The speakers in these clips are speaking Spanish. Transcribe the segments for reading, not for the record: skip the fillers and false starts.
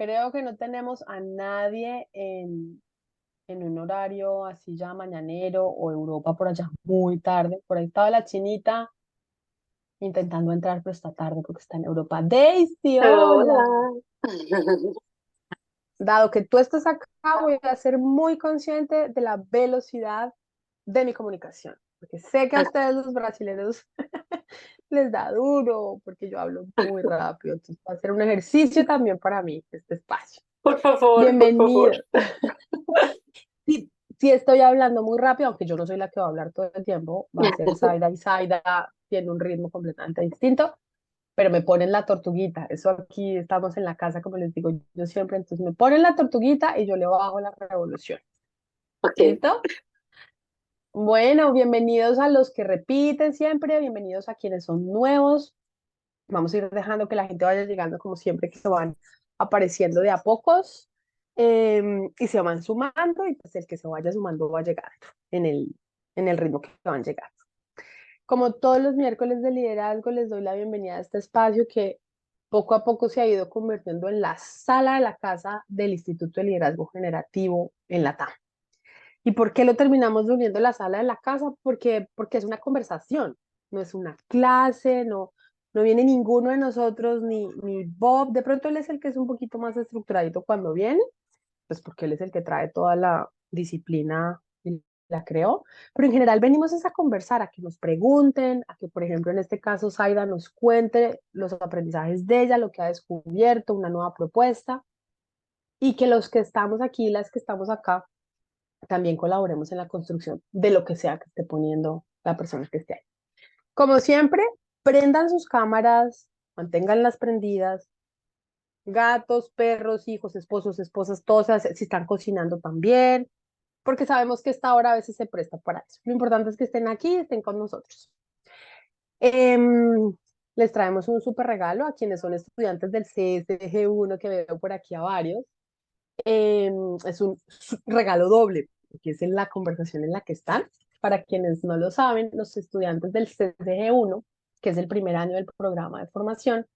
Creo que no tenemos a nadie en un horario así ya mañanero o Europa por allá muy tarde. Por ahí estaba la chinita intentando entrar, pero está tarde porque está en Europa. Daisy, hola. Hola. Dado que tú estás acá, voy a ser muy consciente de la velocidad de mi comunicación, porque sé que a ustedes los brasileños les da duro, porque yo hablo muy rápido. Entonces va a ser un ejercicio también para mí, este espacio. Por favor, por favor. Bienvenido. Sí, sí estoy hablando muy rápido, aunque yo no soy la que va a hablar todo el tiempo, va a ser Zaida y Zaida tiene un ritmo completamente distinto, pero me ponen la tortuguita. Eso aquí estamos en la casa, como les digo yo siempre, entonces me ponen la tortuguita y yo le bajo la revolución. Ok. ¿Listo? Bueno, bienvenidos a los que repiten siempre, bienvenidos a quienes son nuevos. Vamos a ir dejando que la gente vaya llegando como siempre que se van apareciendo de a pocos y se van sumando y pues el que se vaya sumando va llegando en el ritmo que van llegando. Como todos los miércoles de liderazgo, les doy la bienvenida a este espacio que poco a poco se ha ido convirtiendo en la sala de la casa del Instituto de Liderazgo Generativo en la TAM. ¿Y por qué lo terminamos uniendo la sala de la casa? Porque es una conversación, no es una clase, no viene ninguno de nosotros, ni Bob. De pronto él es el que es un poquito más estructuradito cuando viene, pues porque él es el que trae toda la disciplina y la creó. Pero en general venimos es a conversar, a que nos pregunten, a que, por ejemplo, en este caso, Zaida nos cuente los aprendizajes de ella, lo que ha descubierto, una nueva propuesta, y que los que estamos aquí, las que estamos acá, también colaboremos en la construcción de lo que sea que esté poniendo la persona que esté ahí. Como siempre, prendan sus cámaras, manténganlas prendidas, gatos, perros, hijos, esposos, esposas, todos si están cocinando también, porque sabemos que esta hora a veces se presta para eso. Lo importante es que estén aquí, estén con nosotros. Les traemos un súper regalo a quienes son estudiantes del CSG1, que veo por aquí a varios. Es un regalo doble, porque es en la conversación en la que están. Para quienes no lo saben, los estudiantes del CCG1, que es el primer año del programa de formación,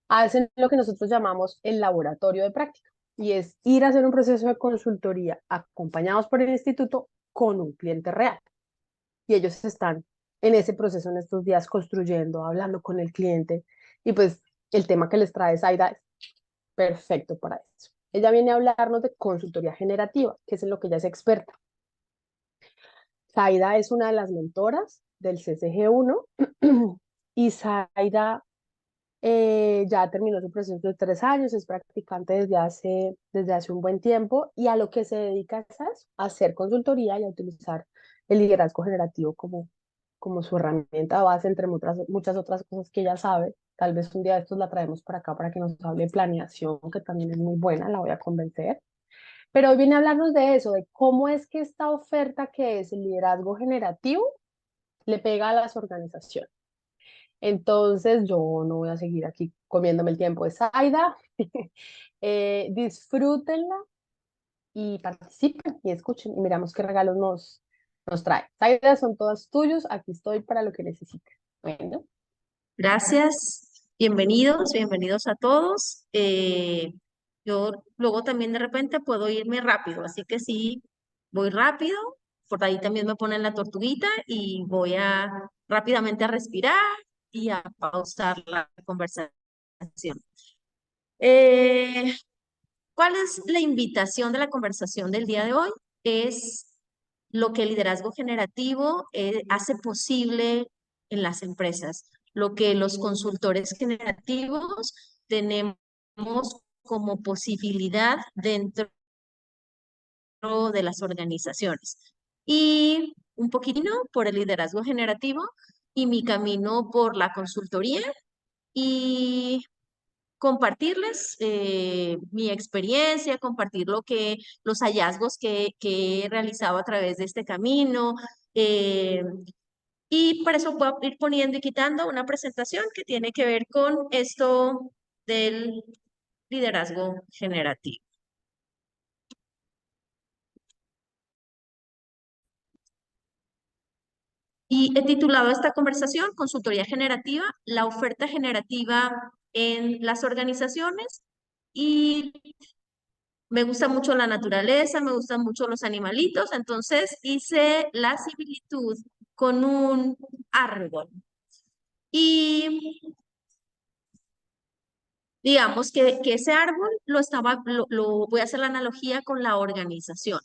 hacen lo que nosotros llamamos el laboratorio de práctica, y es ir a hacer un proceso de consultoría acompañados por el instituto con un cliente real. Y ellos están en ese proceso en estos días construyendo, hablando con el cliente, y pues el tema que les trae Zaida es perfecto para eso. Ella viene a hablarnos de consultoría generativa, que es en lo que ella es experta. Zaida es una de las mentoras del CCG1 y Zaida ya terminó su proceso de 3 años, es practicante desde hace un buen tiempo y a lo que se dedica es a hacer consultoría y a utilizar el liderazgo generativo como su herramienta base, entre muchas otras cosas que ella sabe. Tal vez un día de estos la traemos para acá para que nos hable de planeación, que también es muy buena, la voy a convencer. Pero hoy viene a hablarnos de eso, de cómo es que esta oferta que es el liderazgo generativo le pega a las organizaciones. Entonces, yo no voy a seguir aquí comiéndome el tiempo de Zaida. Disfrútenla y participen y escuchen y miramos qué regalos nos trae. Zaida, son todas tuyos. Aquí estoy para lo que necesiten. Bueno, Gracias, bienvenidos, bienvenidos a todos. Yo luego también de repente puedo irme rápido, así que sí, voy rápido. Por ahí también me ponen la tortuguita y voy a rápidamente a respirar y a pausar la conversación. Eh, ¿Cuál es la invitación de la conversación del día de hoy? Es lo que el liderazgo generativo hace posible en las empresas, lo que los consultores generativos tenemos como posibilidad dentro de las organizaciones. Y un poquitino por el liderazgo generativo y mi camino por la consultoría y compartirles mi experiencia, compartir los hallazgos que he realizado a través de este camino. eh, y para eso voy a ir poniendo y quitando una presentación que tiene que ver con esto del liderazgo generativo. Y he titulado esta conversación Consultoría Generativa, la oferta generativa en las organizaciones y me gusta mucho la naturaleza, me gustan mucho los animalitos, entonces hice la similitud con un árbol. Y digamos que ese árbol voy a hacer la analogía con la organización.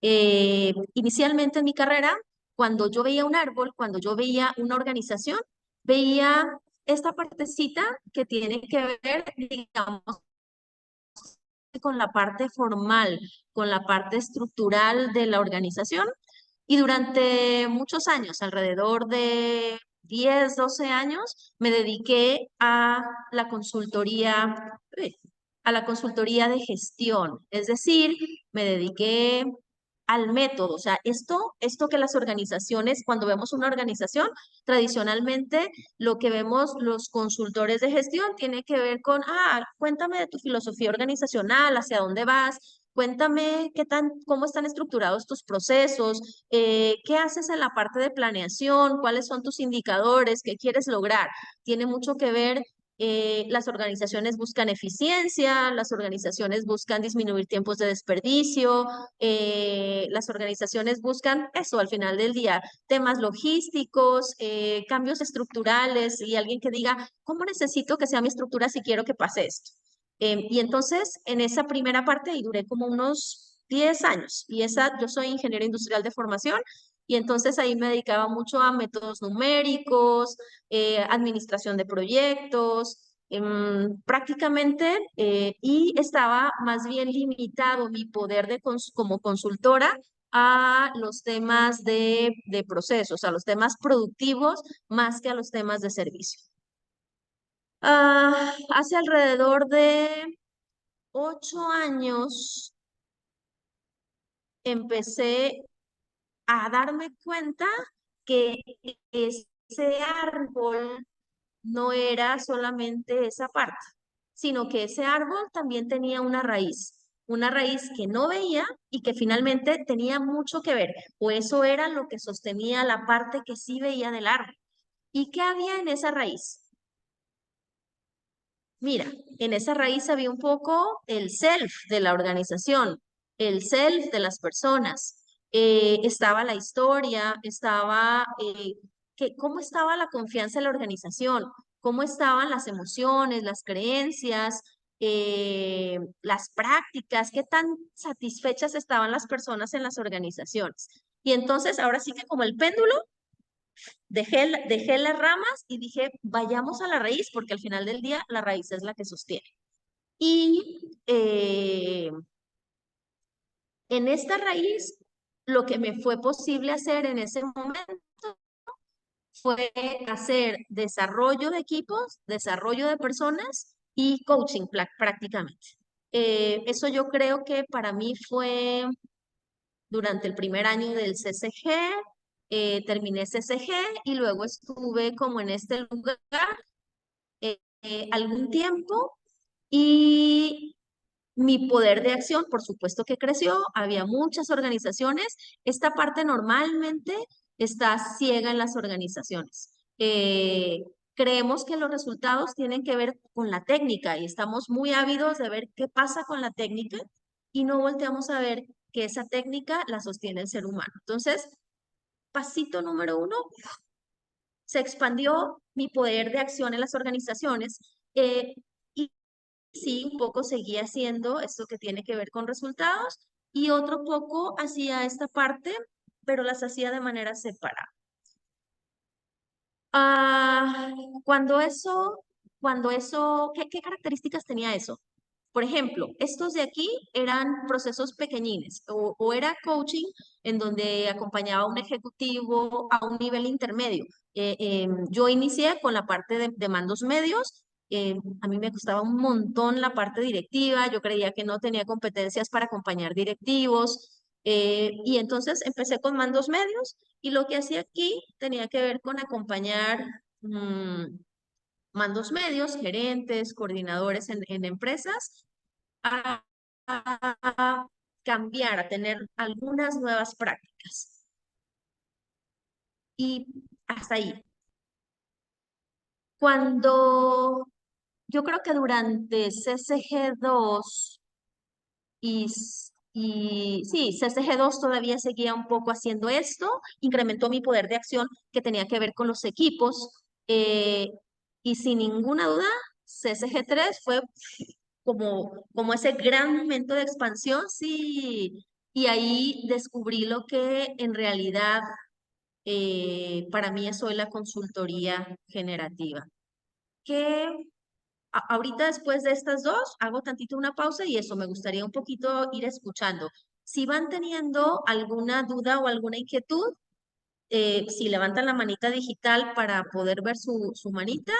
Inicialmente en mi carrera, cuando yo veía un árbol, cuando yo veía una organización, veía esta partecita que tiene que ver, digamos, con la parte formal, con la parte estructural de la organización. Y durante muchos años, alrededor de 10, 12 años, me dediqué la consultoría, a la consultoría de gestión. Es decir, me dediqué al método. O sea, esto que las organizaciones, cuando vemos una organización, tradicionalmente lo que vemos los consultores de gestión tiene que ver con, cuéntame de tu filosofía organizacional, hacia dónde vas, cuéntame cómo están estructurados tus procesos, qué haces en la parte de planeación, cuáles son tus indicadores, qué quieres lograr. Tiene mucho que ver, las organizaciones buscan eficiencia, las organizaciones buscan disminuir tiempos de desperdicio, las organizaciones buscan eso al final del día, temas logísticos, cambios estructurales y alguien que diga, ¿cómo necesito que sea mi estructura si quiero que pase esto? Y entonces, en esa primera parte, y duré como unos 10 años, yo soy ingeniero industrial de formación, y entonces ahí me dedicaba mucho a métodos numéricos, administración de proyectos, prácticamente, y estaba más bien limitado mi poder como consultora a los temas de procesos, a los temas productivos, más que a los temas de servicio. Hace alrededor de 8 años empecé a darme cuenta que ese árbol no era solamente esa parte, sino que ese árbol también tenía una raíz que no veía y que finalmente tenía mucho que ver, o eso era lo que sostenía la parte que sí veía del árbol. ¿Y qué había en esa raíz? Mira, en esa raíz había un poco el self de la organización, el self de las personas. Estaba la historia, estaba cómo estaba la confianza en la organización, cómo estaban las emociones, las creencias, las prácticas, qué tan satisfechas estaban las personas en las organizaciones. Y entonces, ahora sí que como el péndulo, dejé las ramas y dije, vayamos a la raíz, porque al final del día la raíz es la que sostiene. Y en esta raíz, lo que me fue posible hacer en ese momento fue hacer desarrollo de equipos, desarrollo de personas y coaching prácticamente. Eso yo creo que para mí fue durante el primer año del CCG, terminé CCG y luego estuve como en este lugar algún tiempo y mi poder de acción, por supuesto que creció, había muchas organizaciones. Esta parte normalmente está ciega en las organizaciones. Creemos que los resultados tienen que ver con la técnica y estamos muy ávidos de ver qué pasa con la técnica y no volteamos a ver que esa técnica la sostiene el ser humano. Entonces, pasito número 1, se expandió mi poder de acción en las organizaciones. Y sí, un poco seguía haciendo esto que tiene que ver con resultados y otro poco hacía esta parte, pero las hacía de manera separada. Ah, ¿qué características tenía eso? Por ejemplo, estos de aquí eran procesos pequeñines o era coaching en donde acompañaba a un ejecutivo a un nivel intermedio. Yo inicié con la parte de mandos medios. A mí me costaba un montón la parte directiva. Yo creía que no tenía competencias para acompañar directivos. Y entonces empecé con mandos medios y lo que hacía aquí tenía que ver con acompañar mandos medios, gerentes, coordinadores en empresas a, a cambiar, a tener algunas nuevas prácticas. Y hasta ahí. Cuando yo creo que durante CCG2 sí, CCG2 todavía seguía un poco haciendo esto, incrementó mi poder de acción que tenía que ver con los equipos, y sin ninguna duda, CCG3 fue como ese gran momento de expansión, sí, y ahí descubrí lo que en realidad para mí es hoy la consultoría generativa. Que ahorita después de estas dos, hago tantito una pausa y eso, me gustaría un poquito ir escuchando. Si van teniendo alguna duda o alguna inquietud, si levantan la manita digital para poder ver su manita,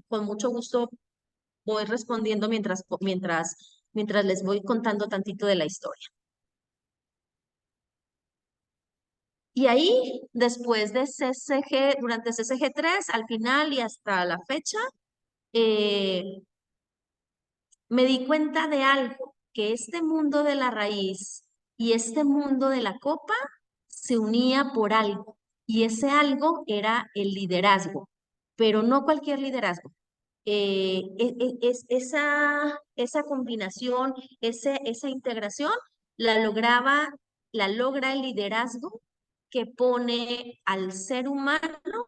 con mucho gusto voy respondiendo mientras les voy contando tantito de la historia. Y ahí, después de CCG, durante CCG3, al final y hasta la fecha, eh, me di cuenta de algo, que este mundo de la raíz y este mundo de la copa se unía por algo, y ese algo era el liderazgo, pero no cualquier liderazgo. Esa combinación, esa integración, la logra el liderazgo que pone al ser humano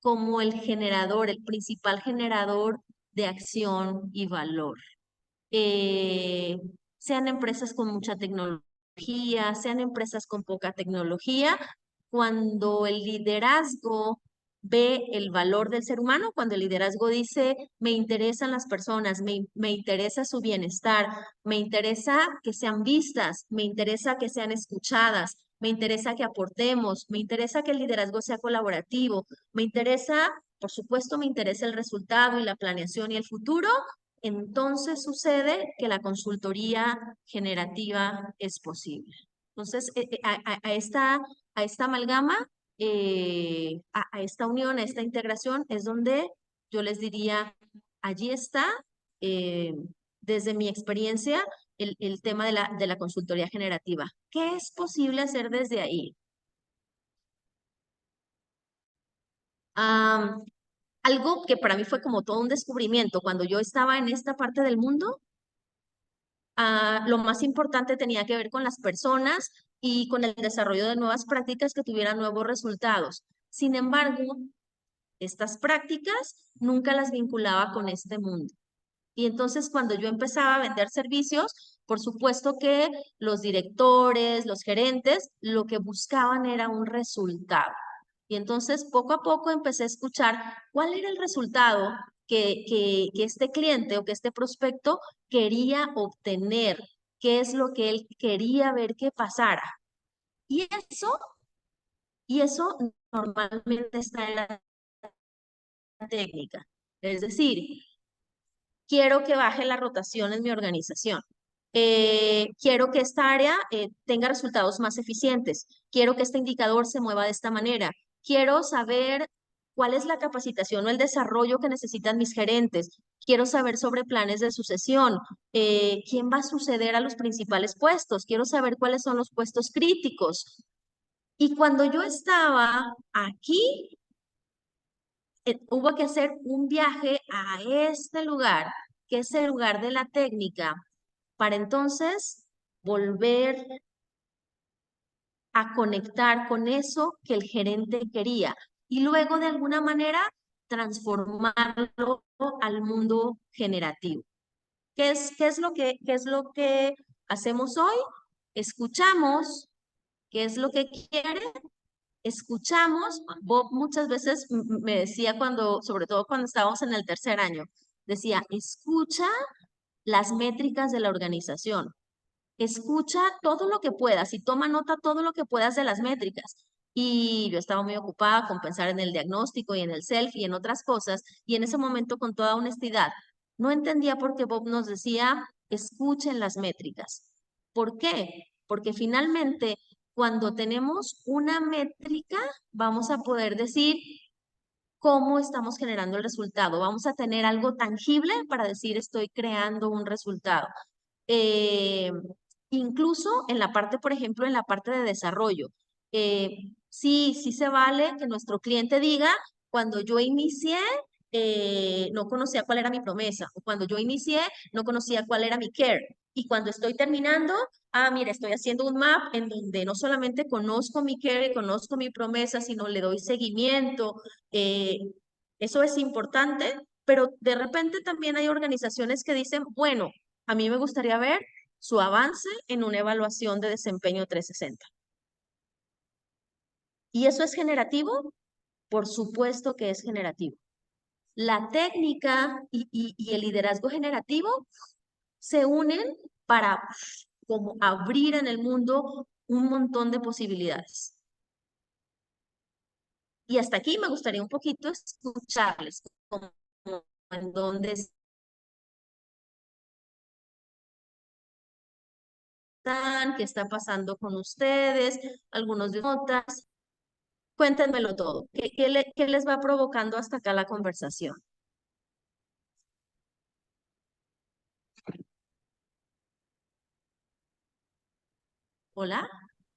como el generador, el principal generador de acción y valor. eh, Sean empresas con mucha tecnología, sean empresas con poca tecnología, cuando el liderazgo ve el valor del ser humano, cuando el liderazgo dice, me interesan las personas, me interesa su bienestar, me interesa que sean vistas, me interesa que sean escuchadas, me interesa que aportemos, me interesa que el liderazgo sea colaborativo, me interesa, por supuesto, me interesa el resultado y la planeación y el futuro. Entonces sucede que la consultoría generativa es posible. Entonces, a esta amalgama, a esta unión, a esta integración, es donde yo les diría, allí está, eh, desde mi experiencia, el tema de la consultoría generativa. ¿Qué es posible hacer desde ahí? Algo que para mí fue como todo un descubrimiento cuando yo estaba en esta parte del mundo. Lo más importante tenía que ver con las personas y con el desarrollo de nuevas prácticas que tuvieran nuevos resultados. Sin embargo, estas prácticas nunca las vinculaba con este mundo. Y entonces cuando yo empezaba a vender servicios, por supuesto que los directores, los gerentes, lo que buscaban era un resultado. Y entonces poco a poco empecé a escuchar cuál era el resultado que este cliente o que este prospecto quería obtener, qué es lo que él quería ver que pasara. Y eso, y eso normalmente está en la técnica. Es decir, quiero que baje la rotación en mi organización. Quiero que esta área tenga resultados más eficientes. Quiero que este indicador se mueva de esta manera. Quiero saber cuál es la capacitación o el desarrollo que necesitan mis gerentes. Quiero saber sobre planes de sucesión. ¿Quién va a suceder a los principales puestos? Quiero saber cuáles son los puestos críticos. Y cuando yo estaba aquí, hubo que hacer un viaje a este lugar, que es el lugar de la técnica, para entonces volver a conectar con eso que el gerente quería y luego de alguna manera transformarlo al mundo generativo. Qué es lo que hacemos hoy? Escuchamos qué es lo que quiere, escuchamos. Bob muchas veces me decía cuando, sobre todo cuando estábamos en el tercer año, decía, escucha las métricas de la organización, escucha todo lo que puedas y toma nota todo lo que puedas de las métricas. Y yo estaba muy ocupada con pensar en el diagnóstico y en el self y en otras cosas, y en ese momento con toda honestidad, no entendía por qué Bob nos decía, escuchen las métricas. ¿Por qué? Porque finalmente, cuando tenemos una métrica, vamos a poder decir cómo estamos generando el resultado. Vamos a tener algo tangible para decir estoy creando un resultado. Eh, Incluso en la parte, por ejemplo, en la parte de desarrollo. Sí se vale que nuestro cliente diga, cuando yo inicié, no conocía cuál era mi promesa. O cuando yo inicié, no conocía cuál era mi care. Y cuando estoy terminando, mira, estoy haciendo un map en donde no solamente conozco mi care y conozco mi promesa, sino le doy seguimiento. Eh, Eso es importante, pero de repente también hay organizaciones que dicen, bueno, a mí me gustaría ver su avance en una evaluación de desempeño 360. ¿Y eso es generativo? Por supuesto que es generativo. La técnica y el liderazgo generativo se unen para como abrir en el mundo un montón de posibilidades. Y hasta aquí me gustaría un poquito escucharles, como en dónde están, qué está pasando con ustedes, algunos de notas. Cuéntenmelo todo. ¿Qué les va provocando hasta acá la conversación? ¿Hola?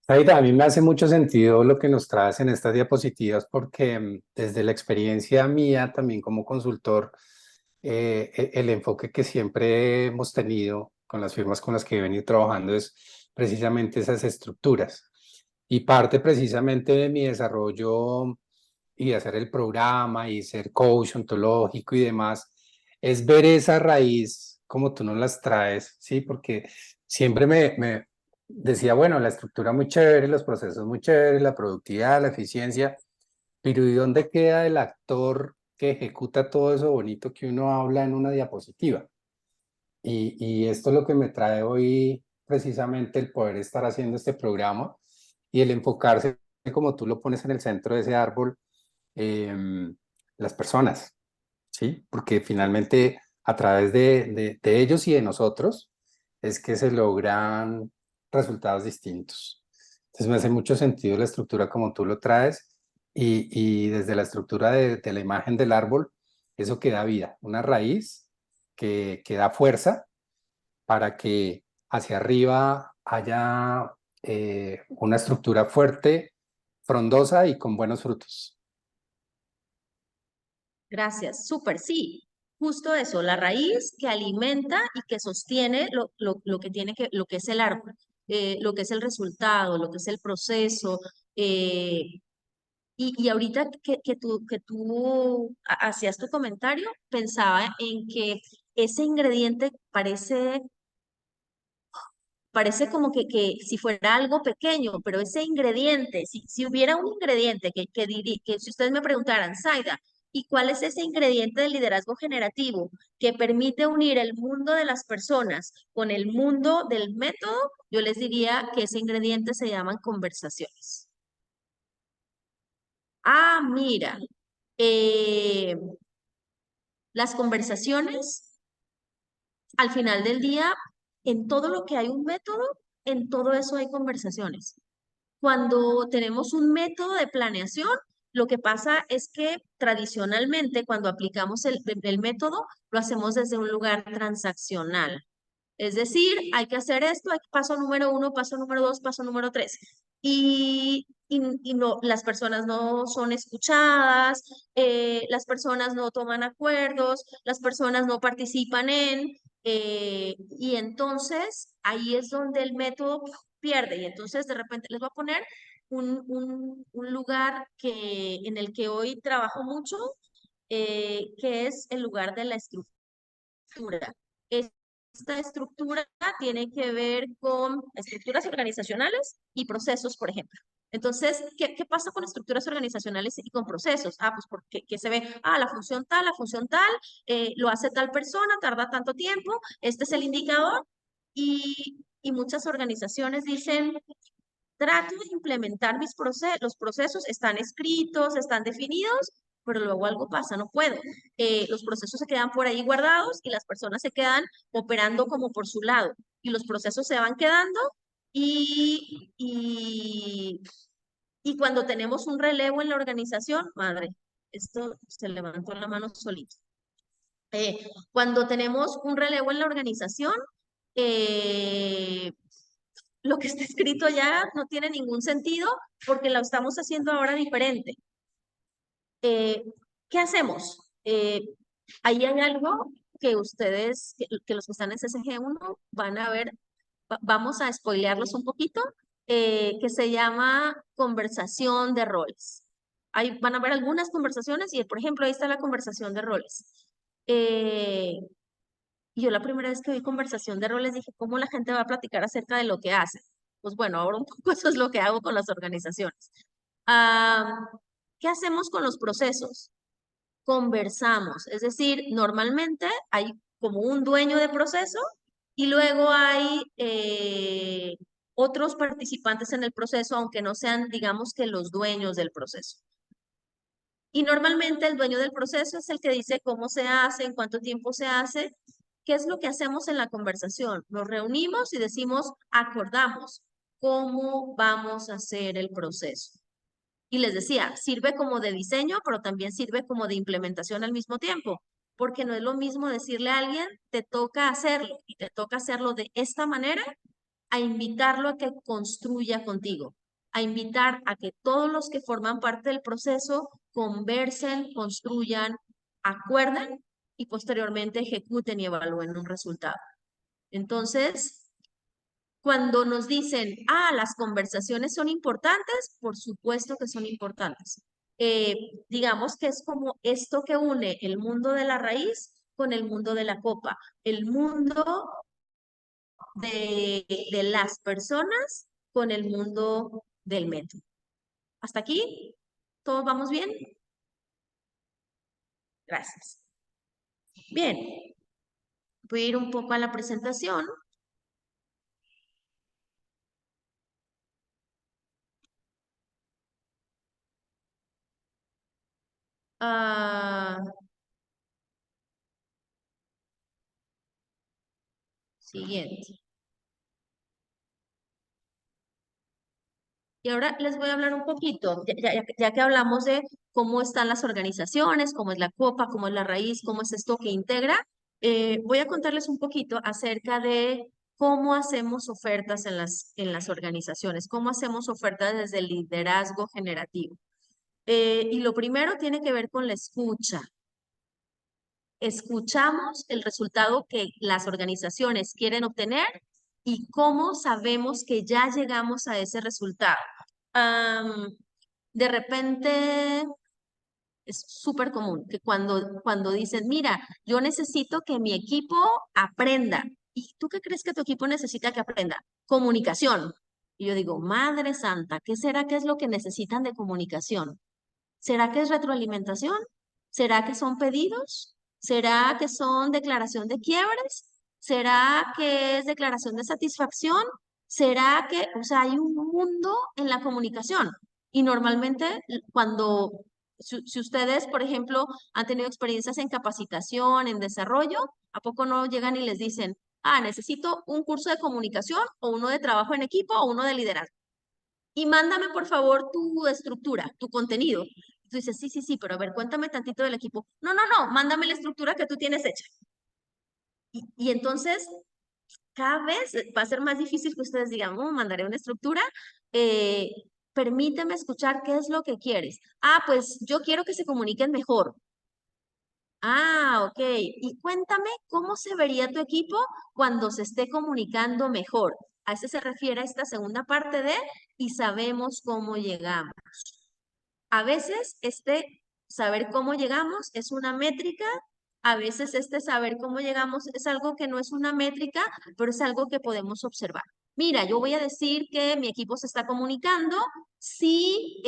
Aida, a mí me hace mucho sentido lo que nos traes en estas diapositivas porque desde la experiencia mía también como consultor, el enfoque que siempre hemos tenido con las firmas con las que he venido trabajando es precisamente esas estructuras. Y parte precisamente de mi desarrollo y de hacer el programa y ser coach ontológico y demás, es ver esa raíz como tú nos las traes, ¿sí? Porque siempre me decía, bueno, la estructura muy chévere, los procesos muy chéveres, la productividad, la eficiencia, pero ¿y dónde queda el actor que ejecuta todo eso bonito que uno habla en una diapositiva? Y esto es lo que me trae hoy precisamente el poder estar haciendo este programa y el enfocarse, como tú lo pones en el centro de ese árbol, las personas, ¿sí? Porque finalmente a través de ellos y de nosotros es que se logran resultados distintos. Entonces me hace mucho sentido la estructura como tú lo traes y desde la estructura de la imagen del árbol, eso que da vida, una raíz que da fuerza para que hacia arriba haya una estructura fuerte, frondosa y con buenos frutos. Gracias, súper, sí. Justo eso, la raíz que alimenta y que sostiene lo que tiene lo que es el árbol, lo que es el resultado, lo que es el proceso. Y ahorita que tú hacías tu comentario, pensaba en que ese ingrediente parece como que si fuera algo pequeño, pero ese ingrediente, si hubiera un ingrediente que si ustedes me preguntaran, Zaida, ¿y cuál es ese ingrediente del liderazgo generativo que permite unir el mundo de las personas con el mundo del método? Yo les diría que ese ingrediente se llaman conversaciones. Mira, eh, las conversaciones, al final del día, en todo lo que hay un método, en todo eso hay conversaciones. Cuando tenemos un método de planeación, lo que pasa es que tradicionalmente cuando aplicamos el método, lo hacemos desde un lugar transaccional. Es decir, hay que hacer esto, hay paso número 1, paso número 2, paso número 3. Y no, las personas no son escuchadas, las personas no toman acuerdos, las personas no participan y entonces ahí es donde el método pierde. Y entonces de repente les voy a poner un lugar en el que hoy trabajo mucho, que es el lugar de la estructura. Esta estructura tiene que ver con estructuras organizacionales y procesos, por ejemplo. Entonces, ¿qué pasa con estructuras organizacionales y con procesos? Pues porque que se ve, la función tal, lo hace tal persona, tarda tanto tiempo, este es el indicador, y muchas organizaciones dicen, trato de implementar los procesos, están escritos, están definidos, pero luego algo pasa, no puedo. Los procesos se quedan por ahí guardados y las personas se quedan operando como por su lado. Y los procesos se van quedando y, y, y cuando tenemos un relevo en la organización, madre, esto se levantó la mano solito. Cuando tenemos un relevo en la organización, eh, lo que está escrito ya no tiene ningún sentido porque lo estamos haciendo ahora diferente. ¿Qué hacemos? Ahí hay algo que ustedes, que los que están en CSG1 van a ver, vamos a spoilearlos un poquito, que se llama conversación de roles. Ahí van a ver algunas conversaciones y, por ejemplo, ahí está la conversación de roles. Y yo la primera vez que vi conversación de roles dije, ¿cómo la gente va a platicar acerca de lo que hace? Pues bueno, ahora un poco eso es lo que hago con las organizaciones. ¿Qué hacemos con los procesos? Conversamos, es decir, normalmente hay como un dueño de proceso y luego hay otros participantes en el proceso, aunque no sean, digamos que los dueños del proceso. Y normalmente el dueño del proceso es el que dice cómo se hace, en cuánto tiempo se hace, qué es lo que hacemos en la conversación. Nos reunimos y decimos, acordamos cómo vamos a hacer el proceso. Y les decía, sirve como de diseño, pero también sirve como de implementación al mismo tiempo, porque no es lo mismo decirle a alguien, te toca hacerlo y te toca hacerlo de esta manera, a invitarlo a que construya contigo, a invitar a que todos los que forman parte del proceso conversen, construyan, acuerden y posteriormente ejecuten y evalúen un resultado. Entonces, cuando nos dicen, las conversaciones son importantes, por supuesto que son importantes. Digamos que es como esto que une el mundo de la raíz con el mundo de la copa, el mundo de las personas con el mundo del método. ¿Hasta aquí? ¿Todos vamos bien? Gracias. Bien, voy a ir un poco a la presentación. Siguiente. Y ahora les voy a hablar un poquito, ya que hablamos de cómo están las organizaciones, cómo es la copa, cómo es la raíz, cómo es esto que integra, voy a contarles un poquito acerca de cómo hacemos ofertas en las organizaciones, cómo hacemos ofertas desde el liderazgo generativo. Y lo primero tiene que ver con la escucha. Escuchamos el resultado que las organizaciones quieren obtener y cómo sabemos que ya llegamos a ese resultado. De repente es súper común que cuando dicen, mira, yo necesito que mi equipo aprenda. ¿Y tú qué crees que tu equipo necesita que aprenda? Comunicación. Y yo digo, Madre Santa, ¿qué será que es lo que necesitan de comunicación? ¿Será que es retroalimentación? ¿Será que son pedidos? ¿Será que son declaración de quiebres? ¿Será que es declaración de satisfacción? ¿Será que, o sea, hay un mundo en la comunicación? Y normalmente cuando, si ustedes, por ejemplo, han tenido experiencias en capacitación, en desarrollo, ¿a poco no llegan y les dicen, necesito un curso de comunicación o uno de trabajo en equipo o uno de liderazgo? Y mándame, por favor, tu estructura, tu contenido. Tú dices, sí, sí, sí, pero a ver, cuéntame tantito del equipo. No, no, no, mándame la estructura que tú tienes hecha. Y entonces, cada vez va a ser más difícil que ustedes digan, mandaré una estructura. Permíteme escuchar qué es lo que quieres. Pues yo quiero que se comuniquen mejor. Ok. Y cuéntame cómo se vería tu equipo cuando se esté comunicando mejor. A eso se refiere a esta segunda parte de y sabemos cómo llegamos. A veces este saber cómo llegamos es una métrica, a veces este saber cómo llegamos es algo que no es una métrica, pero es algo que podemos observar. Mira, yo voy a decir que mi equipo se está comunicando si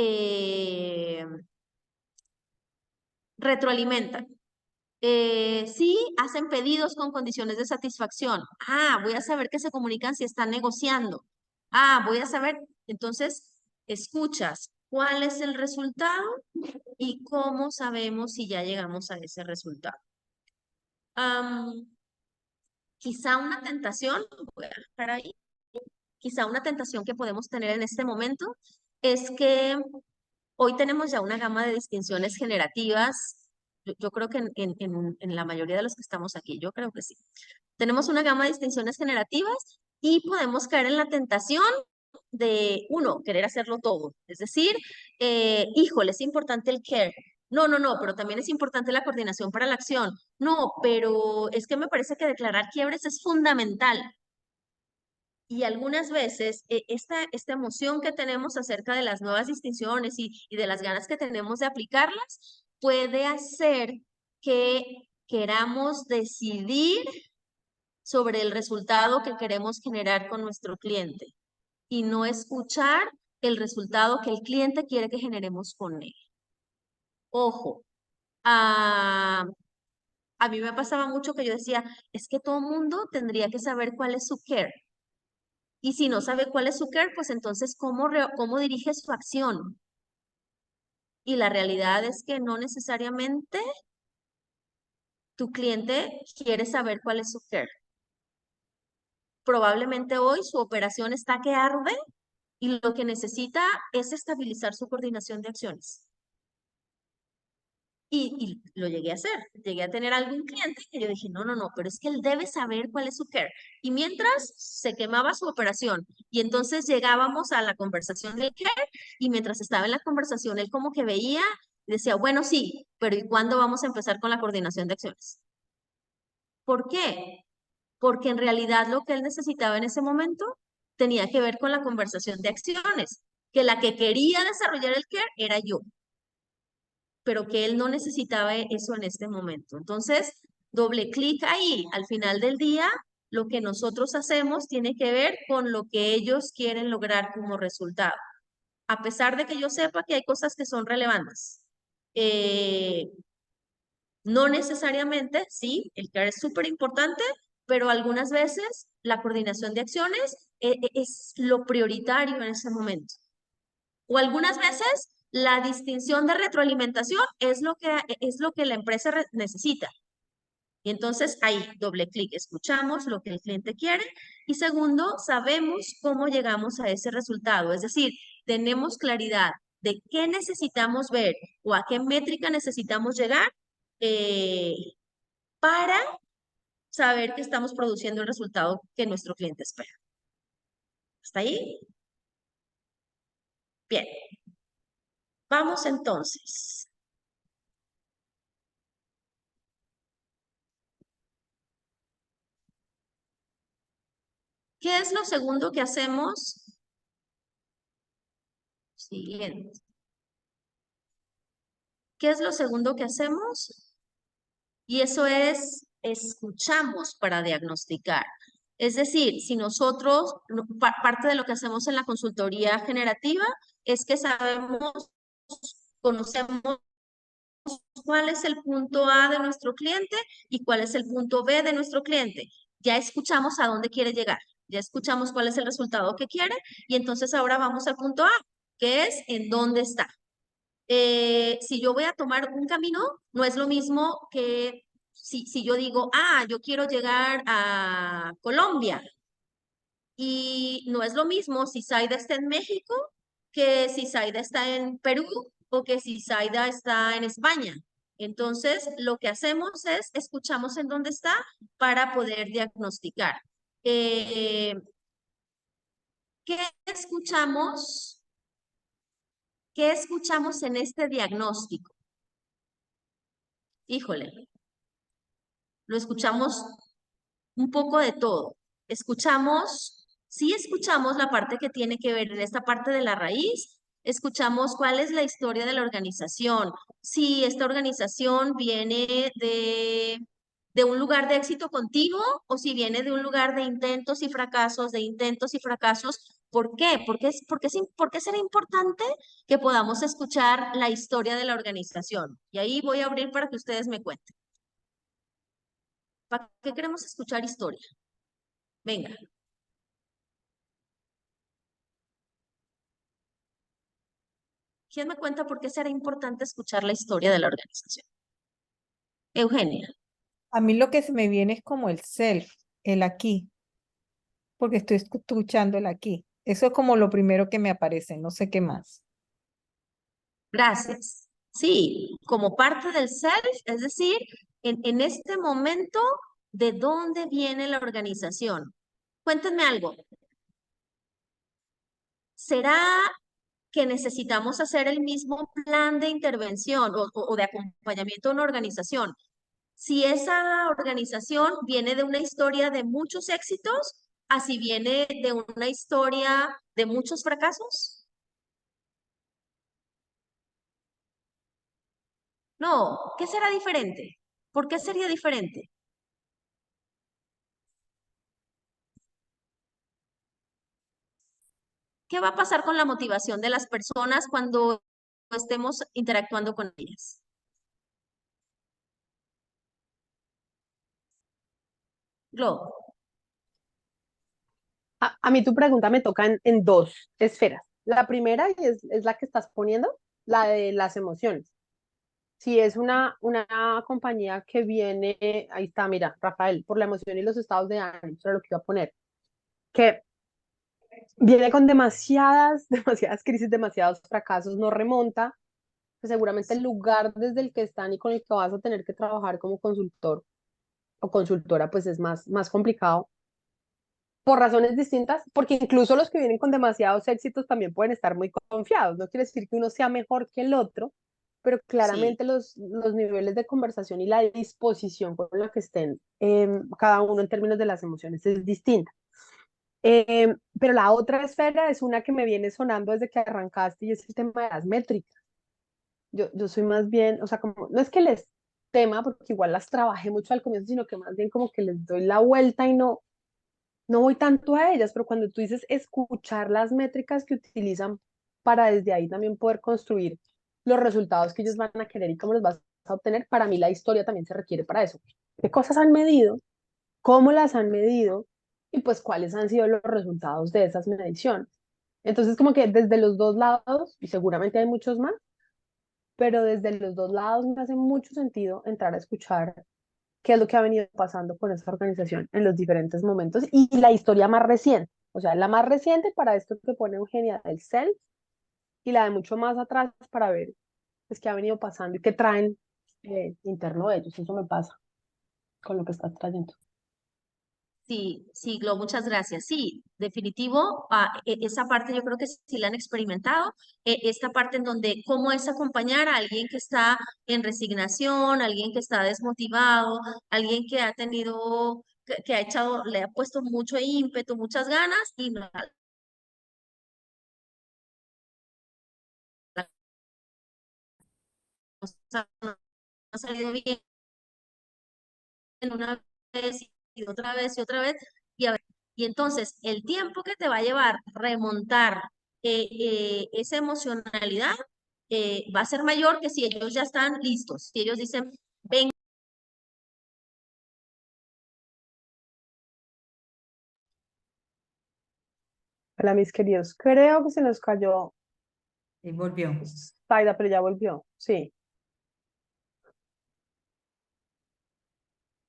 retroalimentan. Sí, hacen pedidos con condiciones de satisfacción. Voy a saber que se comunican si están negociando. Voy a saber, entonces, escuchas cuál es el resultado y cómo sabemos si ya llegamos a ese resultado. Quizá una tentación, voy a dejar ahí, quizá una tentación que podemos tener en este momento es que hoy tenemos ya una gama de distinciones generativas. Yo creo que en la mayoría de los que estamos aquí, yo creo que sí. Tenemos una gama de distinciones generativas y podemos caer en la tentación de, uno, querer hacerlo todo. Es decir, híjole, es importante el care. No, no, no, pero también es importante la coordinación para la acción. No, pero es que me parece que declarar quiebres es fundamental. Y algunas veces esta emoción que tenemos acerca de las nuevas distinciones y de las ganas que tenemos de aplicarlas puede hacer que queramos decidir sobre el resultado que queremos generar con nuestro cliente y no escuchar el resultado que el cliente quiere que generemos con él. Ojo, a mí me pasaba mucho que yo decía, es que todo mundo tendría que saber cuál es su care. Y si no sabe cuál es su care, pues entonces, ¿cómo dirige su acción? Y la realidad es que no necesariamente tu cliente quiere saber cuál es su care. Probablemente hoy su operación está que arde y lo que necesita es estabilizar su coordinación de acciones. Y lo llegué a hacer. Llegué a tener algún cliente que yo dije, no, no, no, pero es que él debe saber cuál es su care. Y mientras se quemaba su operación, y entonces llegábamos a la conversación del care, y mientras estaba en la conversación, él como que veía, y decía, bueno, sí, pero ¿y cuándo vamos a empezar con la coordinación de acciones? ¿Por qué? Porque en realidad lo que él necesitaba en ese momento tenía que ver con la conversación de acciones, que la que quería desarrollar el care era yo, pero que él no necesitaba eso en este momento. Entonces, doble clic ahí. Al final del día, lo que nosotros hacemos tiene que ver con lo que ellos quieren lograr como resultado. A pesar de que yo sepa que hay cosas que son relevantes. No necesariamente, sí, el care es súper importante, pero algunas veces la coordinación de acciones es lo prioritario en ese momento. O algunas veces la distinción de retroalimentación es lo que la empresa necesita. Y entonces ahí, doble clic, escuchamos lo que el cliente quiere. Y segundo, sabemos cómo llegamos a ese resultado. Es decir, tenemos claridad de qué necesitamos ver o a qué métrica necesitamos llegar eh, para saber que estamos produciendo el resultado que nuestro cliente espera. ¿Está ahí? Bien. Vamos entonces. ¿Qué es lo segundo que hacemos? Siguiente. ¿Qué es lo segundo que hacemos? Y eso es, escuchamos para diagnosticar. Es decir, si nosotros, parte de lo que hacemos en la consultoría generativa es que sabemos, conocemos cuál es el punto A de nuestro cliente y cuál es el punto B de nuestro cliente. Ya escuchamos a dónde quiere llegar, ya escuchamos cuál es el resultado que quiere y entonces ahora vamos al punto A, que es en dónde está. Si yo voy a tomar un camino, no es lo mismo que si yo digo, yo quiero llegar a Colombia. Y no es lo mismo si Zaida está en México que si Zaida está en Perú o que si Zaida está en España. Entonces, lo que hacemos es escuchamos en dónde está para poder diagnosticar. Eh, ¿Qué escuchamos? ¿Qué escuchamos en este diagnóstico? Híjole, lo escuchamos un poco de todo. Sí escuchamos la parte que tiene que ver en esta parte de la raíz, escuchamos cuál es la historia de la organización, si esta organización viene de un lugar de éxito continuo o si viene de un lugar de intentos y fracasos, de intentos y fracasos. ¿Por qué? ¿Por qué será importante que podamos escuchar la historia de la organización? Y ahí voy a abrir para que ustedes me cuenten. ¿Para qué queremos escuchar historia? Venga. ¿Quién me cuenta por qué será importante escuchar la historia de la organización? Eugenia. A mí lo que se me viene es como el self, el aquí, porque estoy escuchando el aquí. Eso es como lo primero que me aparece, no sé qué más. Gracias. Sí, como parte del self, es decir, en este momento, ¿de dónde viene la organización? Cuéntenme algo. ¿Será que necesitamos hacer el mismo plan de intervención o de acompañamiento de una organización. Si esa organización viene de una historia de muchos éxitos, así viene de una historia de muchos fracasos. No, ¿qué será diferente? ¿Por qué sería diferente? ¿Qué va a pasar con la motivación de las personas cuando estemos interactuando con ellas? Glo, A mí tu pregunta me toca en dos esferas. La primera es la que estás poniendo, la de las emociones. Si es una compañía que viene, ahí está, mira, Rafael, por la emoción y los estados de ánimo, eso era lo que iba a poner, que viene con demasiadas crisis, demasiados fracasos, no remonta, pues seguramente el lugar desde el que están y con el que vas a tener que trabajar como consultor o consultora, pues es más complicado por razones distintas, porque incluso los que vienen con demasiados éxitos también pueden estar muy confiados. No quiere decir que uno sea mejor que el otro, pero sí, claramente los niveles de conversación y la disposición con la que estén cada uno en términos de las emociones es distinta. Pero la otra esfera es una que me viene sonando desde que arrancaste y es el tema de las métricas. Yo soy más bien, o sea, como, no es que les tema, porque igual las trabajé mucho al comienzo, sino que más bien como que les doy la vuelta y no voy tanto a ellas, pero cuando tú dices escuchar las métricas que utilizan para desde ahí también poder construir los resultados que ellos van a querer y cómo los vas a obtener, para mí la historia también se requiere para eso. ¿Qué cosas han medido? ¿Cómo las han medido? Y pues cuáles han sido los resultados de esas mediciones. Entonces, como que desde los dos lados, y seguramente hay muchos más, pero desde los dos lados me hace mucho sentido entrar a escuchar qué es lo que ha venido pasando con esta organización en los diferentes momentos y la historia más reciente, o sea, la más reciente para esto que pone Eugenia del self y la de mucho más atrás para ver pues, qué ha venido pasando y qué traen interno de ellos. Eso me pasa con lo que estás trayendo. sí, sí, Glo, muchas gracias. Sí, definitivo, esa parte yo creo que sí la han experimentado. Esta parte en donde cómo es acompañar a alguien que está en resignación, alguien que está desmotivado, alguien que ha tenido, que ha echado, le ha puesto mucho ímpetu, muchas ganas y no, o sea, no ha salido bien una vez y otra vez y otra vez. Y entonces el tiempo que te va a llevar remontar esa emocionalidad va a ser mayor que si ellos ya están listos. Si ellos dicen, ven, Hola, mis queridos. Creo que se nos cayó Y volvió. Zaida, pero ya volvió. Sí.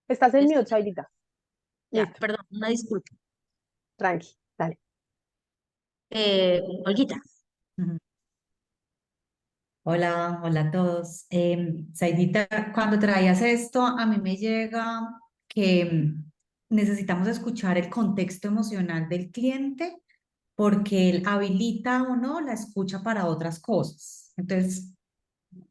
Estás en mute, Zaidita. ya, Listo, perdón, una disculpa. tranqui, dale. Olguita, Ujú. Hola, hola a todos. Zaidita, cuando traías esto, a mí me llega que necesitamos escuchar el contexto emocional del cliente porque él habilita o no la escucha para otras cosas. Entonces,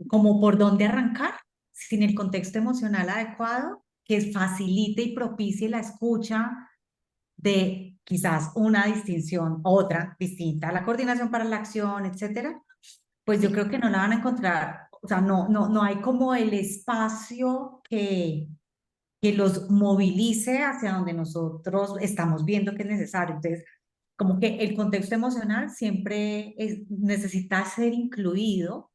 como por dónde arrancar sin el contexto emocional adecuado que facilite y propicie la escucha de quizás una distinción, otra distinta, la coordinación para la acción, etcétera, pues yo sí, creo que no la van a encontrar, o sea, no hay como el espacio que los movilice hacia donde nosotros estamos viendo que es necesario. Entonces, como que el contexto emocional siempre necesita ser incluido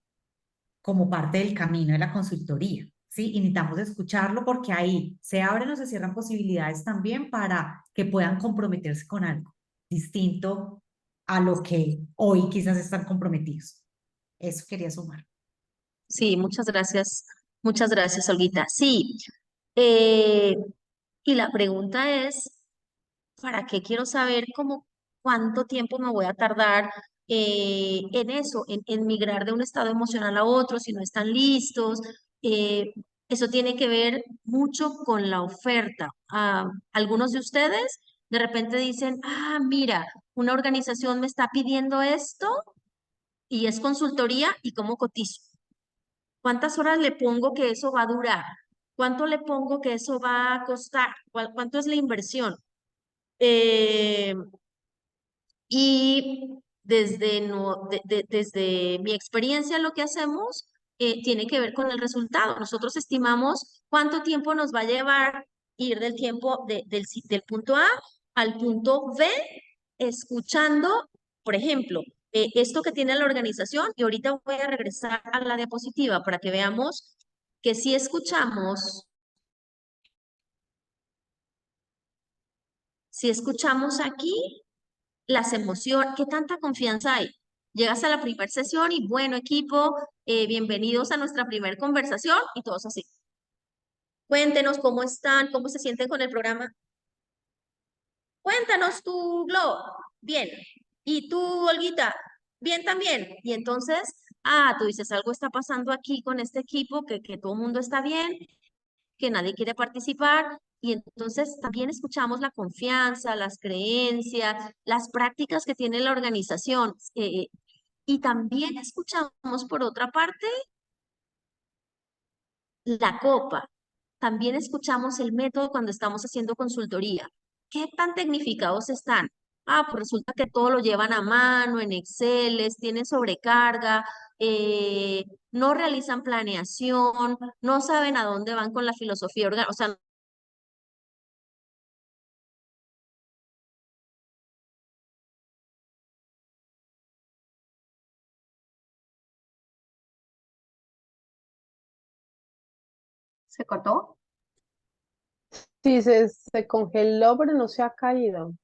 como parte del camino de la consultoría, ¿sí? Y necesitamos escucharlo porque ahí se abren o se cierran posibilidades también para que puedan comprometerse con algo distinto a lo que hoy quizás están comprometidos. Eso quería sumar. sí, muchas gracias, Olguita. Sí, eh, y la pregunta es, ¿para qué quiero saber cómo cuánto tiempo me voy a tardar en eso, en migrar de un estado emocional a otro, si no están listos? Eso tiene que ver mucho con la oferta. Algunos de ustedes de repente dicen, ah, mira, una organización me está pidiendo esto y es consultoría y cómo cotizo. ¿Cuántas horas le pongo que eso va a durar? ¿Cuánto le pongo que eso va a costar? ¿Cuánto es la inversión? Y desde, desde mi experiencia lo que hacemos tiene que ver con el resultado. Nosotros estimamos cuánto tiempo nos va a llevar ir del tiempo del punto A al punto B, escuchando, por ejemplo, esto que tiene la organización, y ahorita voy a regresar a la diapositiva para que veamos que si escuchamos aquí las emociones, ¿qué tanta confianza hay? Llegas a la primera sesión y bueno, equipo, bienvenidos a nuestra primera conversación y todos así. Cuéntenos cómo están, cómo se sienten con el programa. Cuéntanos tu Glo. Bien. ¿Y tú, Olguita? Bien también. Y entonces, tú dices, algo está pasando aquí con este equipo, que todo el mundo está bien, que nadie quiere participar. Y entonces también escuchamos la confianza, las creencias, las prácticas que tiene la organización. Y también escuchamos, por otra parte, la copa. También escuchamos el método cuando estamos haciendo consultoría. ¿Qué tan tecnificados están? Pues resulta que todo lo llevan a mano, en Excel, tienen sobrecarga, no realizan planeación, no saben a dónde van con la filosofía o sea, ¿Se cortó? Sí, se congeló, pero no se ha caído.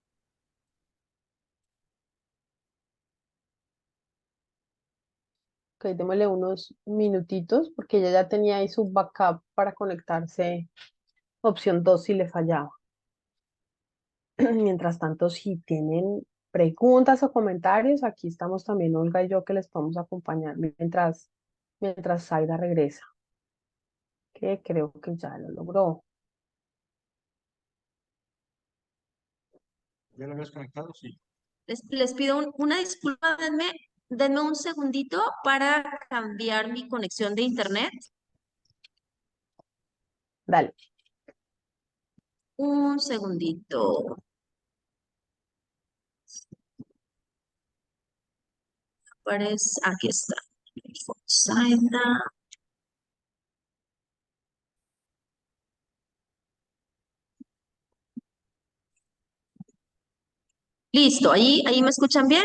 Ok, démosle unos minutitos porque ella ya tenía ahí su backup para conectarse. Opción 2 si le fallaba. Mientras tanto, si tienen preguntas o comentarios, aquí estamos también Olga y yo que les podemos acompañar mientras Zaida regresa, que creo que ya lo logró. ¿Ya lo habías conectado? Sí. les pido una disculpa, denme un segundito para cambiar mi conexión de internet. Dale. Un segundito. Aquí está. Zaida. Listo, ahí me escuchan bien.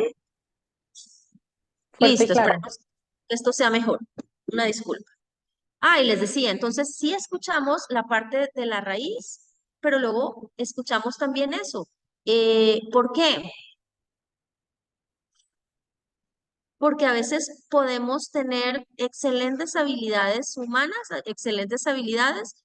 Fuerte y Listo, claro. esperemos que esto sea mejor. Una disculpa. Y les decía, entonces sí escuchamos la parte de la raíz, pero luego escuchamos también eso. ¿Por qué? Porque a veces podemos tener excelentes habilidades humanas, excelentes habilidades,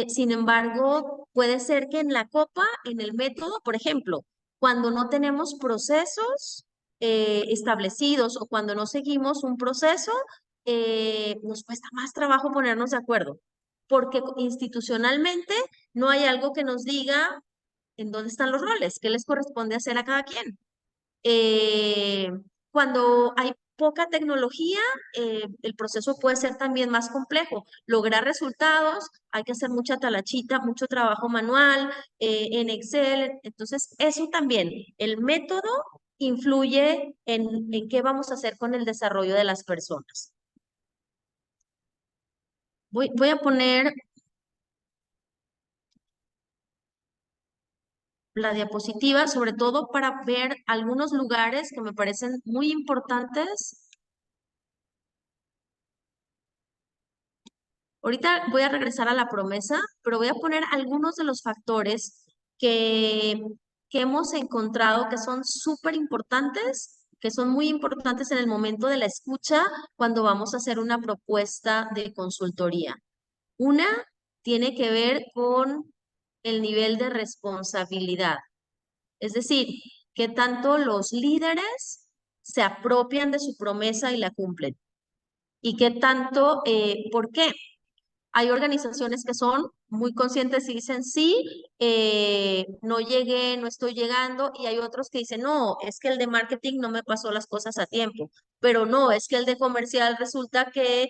sin embargo, puede ser que en la copa, en el método, por ejemplo, cuando no tenemos procesos establecidos o cuando no seguimos un proceso, nos cuesta más trabajo ponernos de acuerdo, porque institucionalmente no hay algo que nos diga en dónde están los roles, qué les corresponde hacer a cada quien. Eh, Cuando hay poca tecnología, el proceso puede ser también más complejo. Lograr resultados, hay que hacer mucha talachita, mucho trabajo manual, en Excel. Entonces, eso también, el método influye en qué vamos a hacer con el desarrollo de las personas. Voy a poner la diapositiva, sobre todo para ver algunos lugares que me parecen muy importantes. Ahorita voy a regresar a la promesa, pero voy a poner algunos de los factores que, que hemos encontrado que son súper importantes, que son muy importantes en el momento de la escucha cuando vamos a hacer una propuesta de consultoría. Una tiene que ver con el nivel de responsabilidad, es decir, que tanto los líderes se apropian de su promesa y la cumplen. Y qué tanto, ¿por qué? Hay organizaciones que son muy conscientes y dicen, sí, no llegué, no estoy llegando, y hay otros que dicen, no, es que el de marketing no me pasó las cosas a tiempo, pero no, es que el de comercial resulta que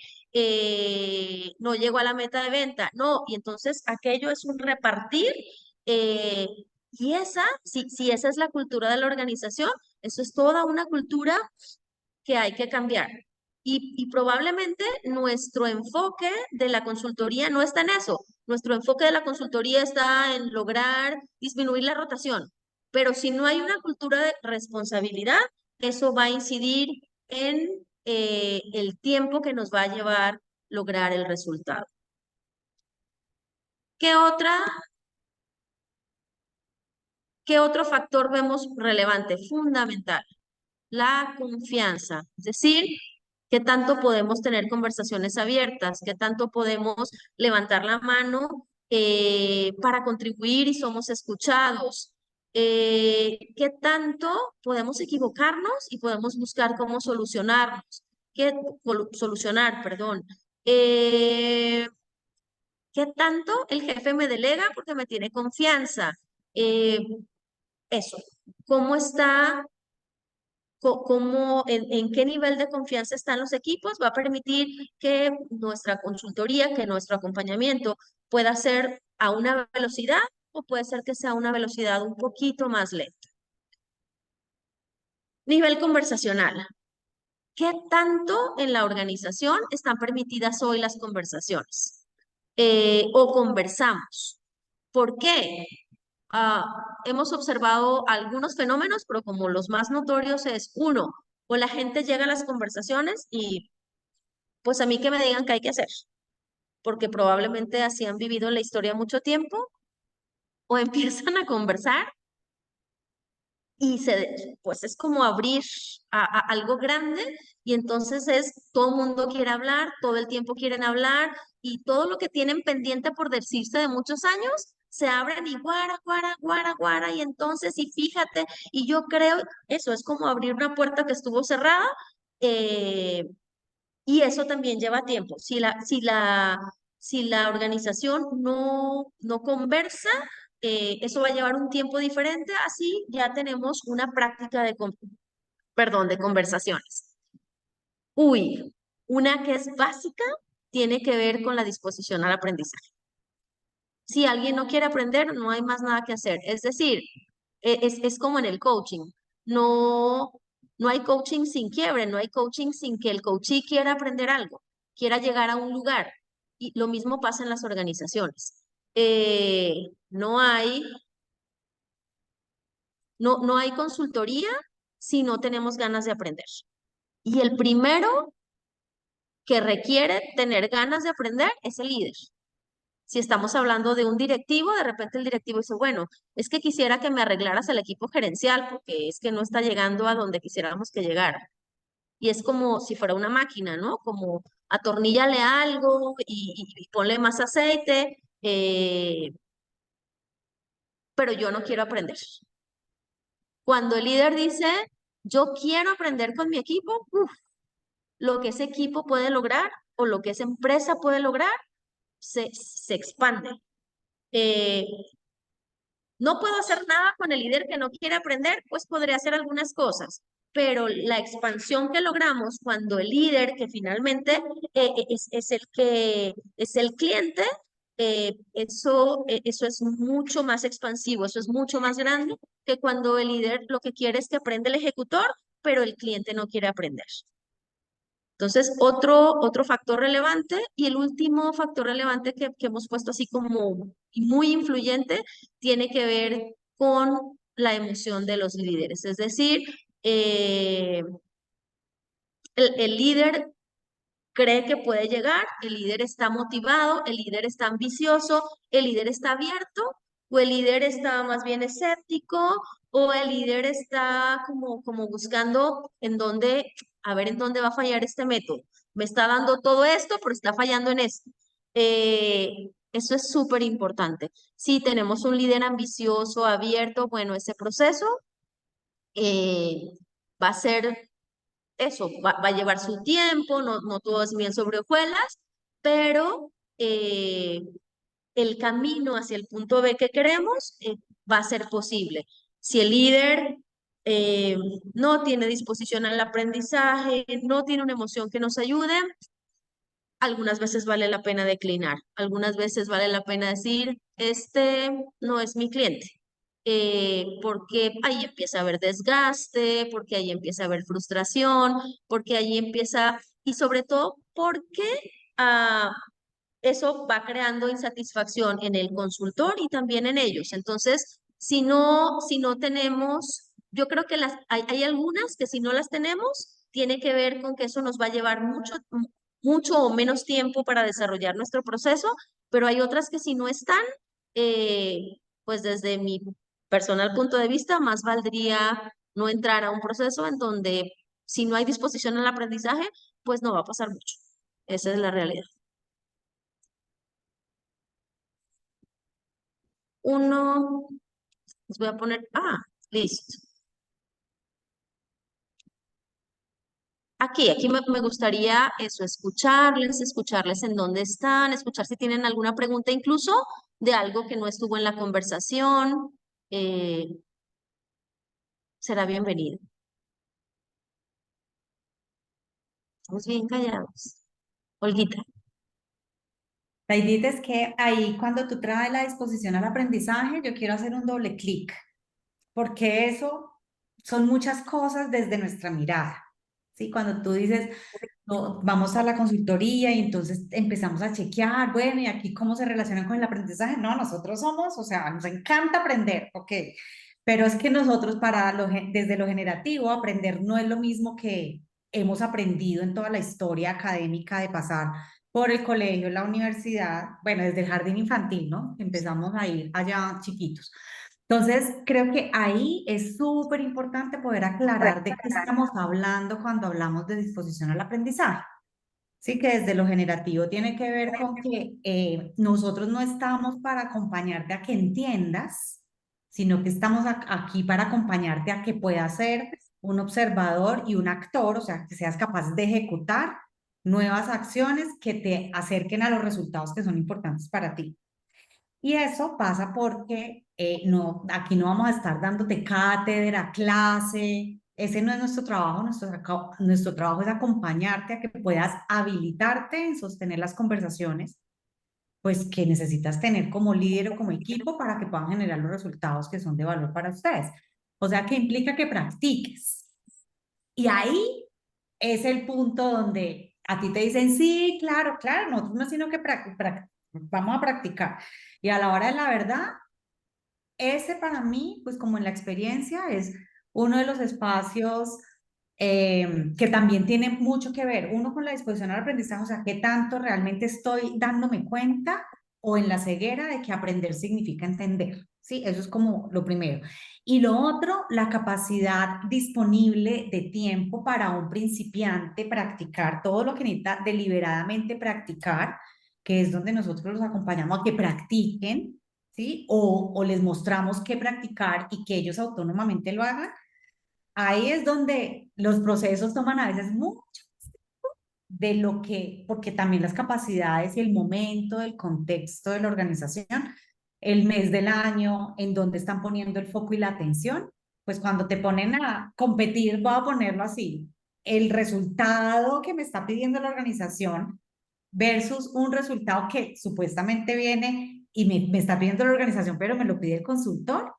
no llegó a la meta de venta, no, y entonces aquello es un repartir, eh, y si esa es la cultura de la organización, eso es toda una cultura que hay que cambiar. Y probablemente nuestro enfoque de la consultoría no está en eso. Nuestro enfoque de la consultoría está en lograr disminuir la rotación. Pero si no hay una cultura de responsabilidad, eso va a incidir en el tiempo que nos va a llevar lograr el resultado. ¿Qué otro factor vemos relevante, fundamental? La confianza, es decir, qué tanto podemos tener conversaciones abiertas, qué tanto podemos levantar la mano para contribuir y somos escuchados, qué tanto podemos equivocarnos y podemos buscar cómo solucionar, perdón. ¿Qué tanto el jefe me delega porque me tiene confianza? Eh, Eso, ¿cómo está? En qué nivel de confianza están los equipos, va a permitir que nuestra consultoría, que nuestro acompañamiento pueda ser a una velocidad o puede ser que sea a una velocidad un poquito más lenta. Nivel conversacional. ¿Qué tanto en la organización están permitidas hoy las conversaciones? O conversamos. ¿Por qué? Hemos observado algunos fenómenos, pero como los más notorios es uno, o la gente llega a las conversaciones y pues a mí que me digan qué hay que hacer, porque probablemente así han vivido la historia mucho tiempo, o empiezan a conversar y pues es como abrir a algo grande y entonces todo el mundo quiere hablar, todo el tiempo quieren hablar y todo lo que tienen pendiente por decirse de muchos años, se abren y guara, guara, guara, guara y entonces y fíjate, y yo creo, eso es como abrir una puerta que estuvo cerrada eh, y eso también lleva tiempo. Si la organización no conversa, eso va a llevar un tiempo diferente, así ya tenemos una práctica de conversaciones. Una que es básica tiene que ver con la disposición al aprendizaje. Si alguien no quiere aprender, no hay más nada que hacer. Es decir, es como en el coaching. No, no hay coaching sin quiebre, no hay coaching sin que el coachee quiera aprender algo, quiera llegar a un lugar. Y lo mismo pasa en las organizaciones. No hay, no hay consultoría si no tenemos ganas de aprender. Y el primero que requiere tener ganas de aprender es el líder. Si estamos hablando de un directivo, de repente el directivo dice, bueno, es que quisiera que me arreglaras el equipo gerencial porque es que no está llegando a donde quisiéramos que llegara. Y es como si fuera una máquina, ¿no? Como atorníllale algo y ponle más aceite, pero yo no quiero aprender. Cuando el líder dice, yo quiero aprender con mi equipo, lo que ese equipo puede lograr o lo que esa empresa puede lograr se expande. Eh, No puedo hacer nada con el líder que no quiere aprender, pues podré hacer algunas cosas, pero la expansión que logramos cuando el líder, que finalmente es el que es el cliente, eso es mucho más expansivo, eso es mucho más grande que cuando el líder lo que quiere es que aprenda el ejecutor, pero el cliente no quiere aprender. Entonces, otro factor relevante y el último factor relevante que hemos puesto así como muy influyente tiene que ver con la emoción de los líderes. Es decir, el líder cree que puede llegar, el líder está motivado, el líder está ambicioso, el líder está abierto, o el líder está más bien escéptico, o el líder está como buscando a ver en dónde va a fallar este método. Me está dando todo esto, pero está fallando en esto. Eso es súper importante. Si tenemos un líder ambicioso, abierto, bueno, ese proceso eh, va a ser eso, va a llevar su tiempo, no todo es miel sobre hojuelas, pero el camino hacia el punto B que queremos va a ser posible. Si el líder no tiene disposición al aprendizaje, no tiene una emoción que nos ayude, algunas veces vale la pena declinar, algunas veces vale la pena decir, este no es mi cliente, porque ahí empieza a haber desgaste, porque ahí empieza a haber frustración, porque ahí empieza, y sobre todo porque eso va creando insatisfacción en el consultor y también en ellos. Entonces, si no tenemos, yo creo que hay algunas que si no las tenemos, tiene que ver con que eso nos va a llevar mucho o menos tiempo para desarrollar nuestro proceso, pero hay otras que si no están, pues desde mi personal punto de vista, más valdría no entrar a un proceso en donde si no hay disposición al aprendizaje, pues no va a pasar mucho. Esa es la realidad. Uno, les voy a poner, listo. Aquí me gustaría eso, escucharles en dónde están, escuchar si tienen alguna pregunta, incluso de algo que no estuvo en la conversación, eh, será bienvenido. Estamos bien callados. Olguita. La idea es que ahí cuando tú traes la disposición al aprendizaje, yo quiero hacer un doble clic, porque eso son muchas cosas desde nuestra mirada. ¿Sí? Cuando tú dices, no, vamos a la consultoría y entonces empezamos a chequear, bueno, y aquí cómo se relacionan con el aprendizaje. No, nosotros somos, o sea, nos encanta aprender, ok, pero es que nosotros desde lo generativo, aprender no es lo mismo que hemos aprendido en toda la historia académica de pasar por el colegio, la universidad, bueno, desde el jardín infantil, ¿no? Empezamos a ir allá chiquitos. Entonces, creo que ahí es súper importante poder aclarar de qué estamos hablando cuando hablamos de disposición al aprendizaje. Sí, que desde lo generativo tiene que ver con que nosotros no estamos para acompañarte a que entiendas, sino que estamos aquí para acompañarte a que puedas ser un observador y un actor, o sea, que seas capaz de ejecutar nuevas acciones que te acerquen a los resultados que son importantes para ti. Y eso pasa porque no, aquí no vamos a estar dándote cátedra, clase, ese no es nuestro trabajo, nuestro trabajo es acompañarte a que puedas habilitarte en sostener las conversaciones, pues que necesitas tener como líder o como equipo para que puedan generar los resultados que son de valor para ustedes. O sea, que implica que practiques. Y ahí es el punto donde a ti te dicen, sí, claro, claro, nosotros no, sino que vamos a practicar. Y a la hora de la verdad, ese para mí, pues como en la experiencia, es uno de los espacios que también tiene mucho que ver, uno con la disposición al aprendizaje, o sea, qué tanto realmente estoy dándome cuenta o en la ceguera de que aprender significa entender, ¿sí? Eso es como lo primero. Y lo otro, la capacidad disponible de tiempo para un principiante practicar todo lo que necesita deliberadamente practicar, que es donde nosotros los acompañamos a que practiquen, ¿sí? O les mostramos qué practicar y que ellos autónomamente lo hagan. Ahí es donde los procesos toman a veces mucho de lo que, porque también las capacidades y el momento, el contexto de la organización, el mes del año, en donde están poniendo el foco y la atención, pues cuando te ponen a competir, voy a ponerlo así, el resultado que me está pidiendo la organización versus un resultado que supuestamente viene y me está pidiendo la organización, pero me lo pide el consultor,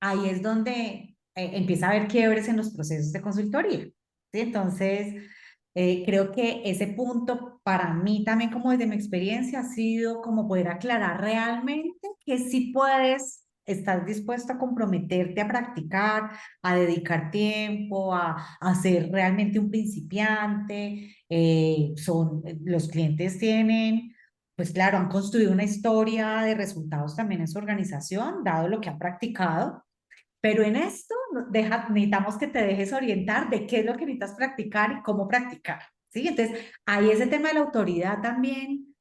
ahí es donde empieza a haber quiebres en los procesos de consultoría. ¿Sí? Entonces, creo que ese punto para mí también como desde mi experiencia ha sido como poder aclarar realmente que sí puedes, estás dispuesto a comprometerte a practicar, a dedicar tiempo, a ser realmente un principiante. Los clientes tienen, pues claro, han construido una historia de resultados también en su organización, dado lo que han practicado. Pero en esto necesitamos que te dejes orientar de qué es lo que necesitas practicar y cómo practicar, ¿sí? Entonces, ahí ese tema de la autoridad también,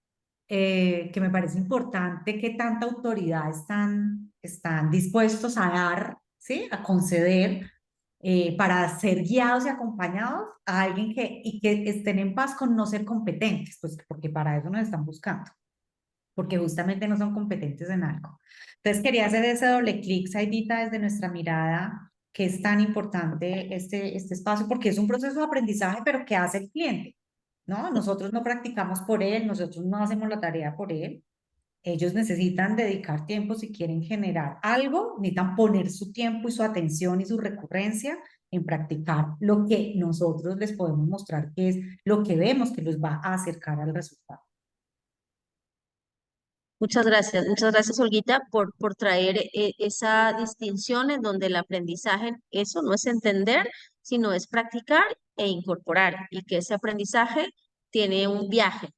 que me parece importante, qué tanta autoridad están dispuestos a dar, ¿sí? A conceder para ser guiados y acompañados a alguien y que estén en paz con no ser competentes, pues porque para eso nos están buscando. porque justamente no son competentes en algo. Entonces quería hacer ese doble clic, Saidita, desde nuestra mirada, que es tan importante este espacio, porque es un proceso de aprendizaje, pero que hace el cliente, ¿no? Nosotros no practicamos por él, nosotros no hacemos la tarea por él. Ellos necesitan dedicar tiempo si quieren generar algo, necesitan poner su tiempo y su atención y su recurrencia en practicar lo que nosotros les podemos mostrar, que es lo que vemos que los va a acercar al resultado. Muchas gracias, Olguita, por traer esa distinción en donde el aprendizaje, eso no es entender, sino es practicar e incorporar, y que ese aprendizaje tiene un viaje,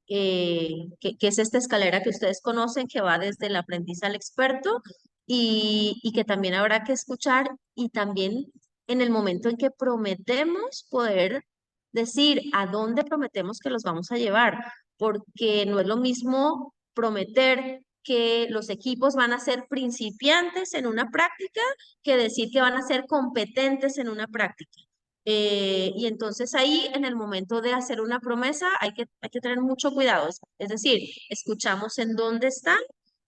que es esta escalera que ustedes conocen, que va desde el aprendiz al experto, y que también habrá que escuchar, y también en el momento en que prometemos poder decir a dónde prometemos que los vamos a llevar, porque no es lo mismo prometer que los equipos van a ser principiantes en una práctica que decir que van a ser competentes en una práctica. Y entonces ahí, en el momento de hacer una promesa, hay que tener mucho cuidado. Es decir, escuchamos en dónde están,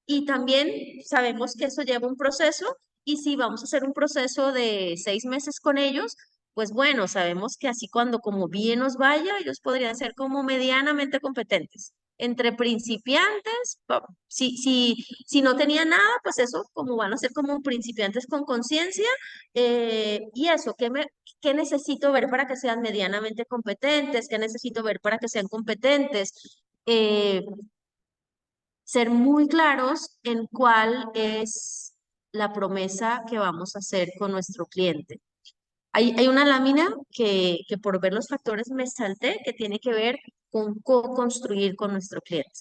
y también sabemos que eso lleva un proceso, y si vamos a hacer un proceso de 6 meses con ellos, pues bueno, sabemos que así cuando como bien nos vaya, ellos podrían ser como medianamente competentes. Entre principiantes, si no tenían nada, pues eso, como van a ser como principiantes con conciencia, y eso, ¿qué necesito ver para que sean medianamente competentes? ¿Qué necesito ver para que sean competentes? Ser muy claros en cuál es la promesa que vamos a hacer con nuestro cliente. Hay una lámina que por ver los factores me salté, que tiene que ver con co-construir con nuestro cliente.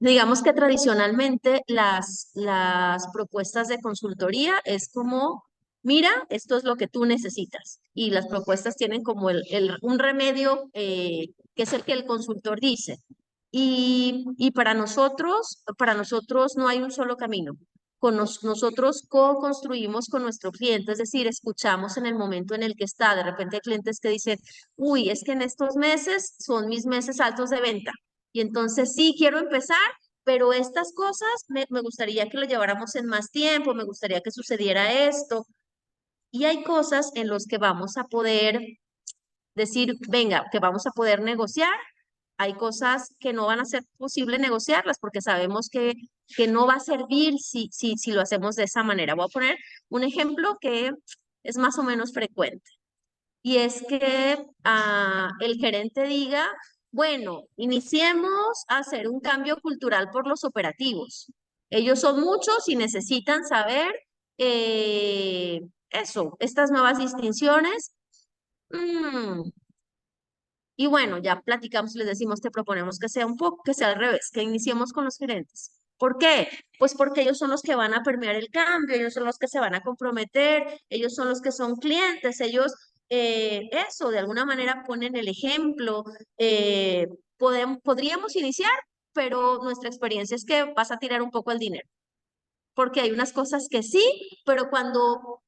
Digamos que tradicionalmente las propuestas de consultoría es como, mira, esto es lo que tú necesitas. Y las propuestas tienen como un remedio, que es el que el consultor dice. Y para nosotros no hay un solo camino. Nosotros co-construimos con nuestro cliente, es decir, escuchamos en el momento en el que está. De repente hay clientes que dicen, uy, es que en estos meses son mis meses altos de venta. Y entonces sí, quiero empezar, pero estas cosas me gustaría que lo lleváramos en más tiempo, me gustaría que sucediera esto. Y hay cosas en las que vamos a poder decir, venga, que vamos a poder negociar. Hay cosas que no van a ser posible negociarlas porque sabemos que no va a servir si lo hacemos de esa manera. Voy a poner un ejemplo que es más o menos frecuente. Y es que el gerente diga, bueno, iniciemos a hacer un cambio cultural por los operativos. Ellos son muchos y necesitan saber eso, estas nuevas distinciones. Mm, y bueno, ya platicamos y les decimos, te proponemos que sea un poco, que sea al revés, que iniciemos con los gerentes. ¿Por qué? Pues porque ellos son los que van a permear el cambio, ellos son los que se van a comprometer, ellos son los que son clientes, ellos, eso, de alguna manera ponen el ejemplo. Podríamos iniciar, pero nuestra experiencia es que vas a tirar un poco el dinero, porque hay unas cosas que sí, pero cuando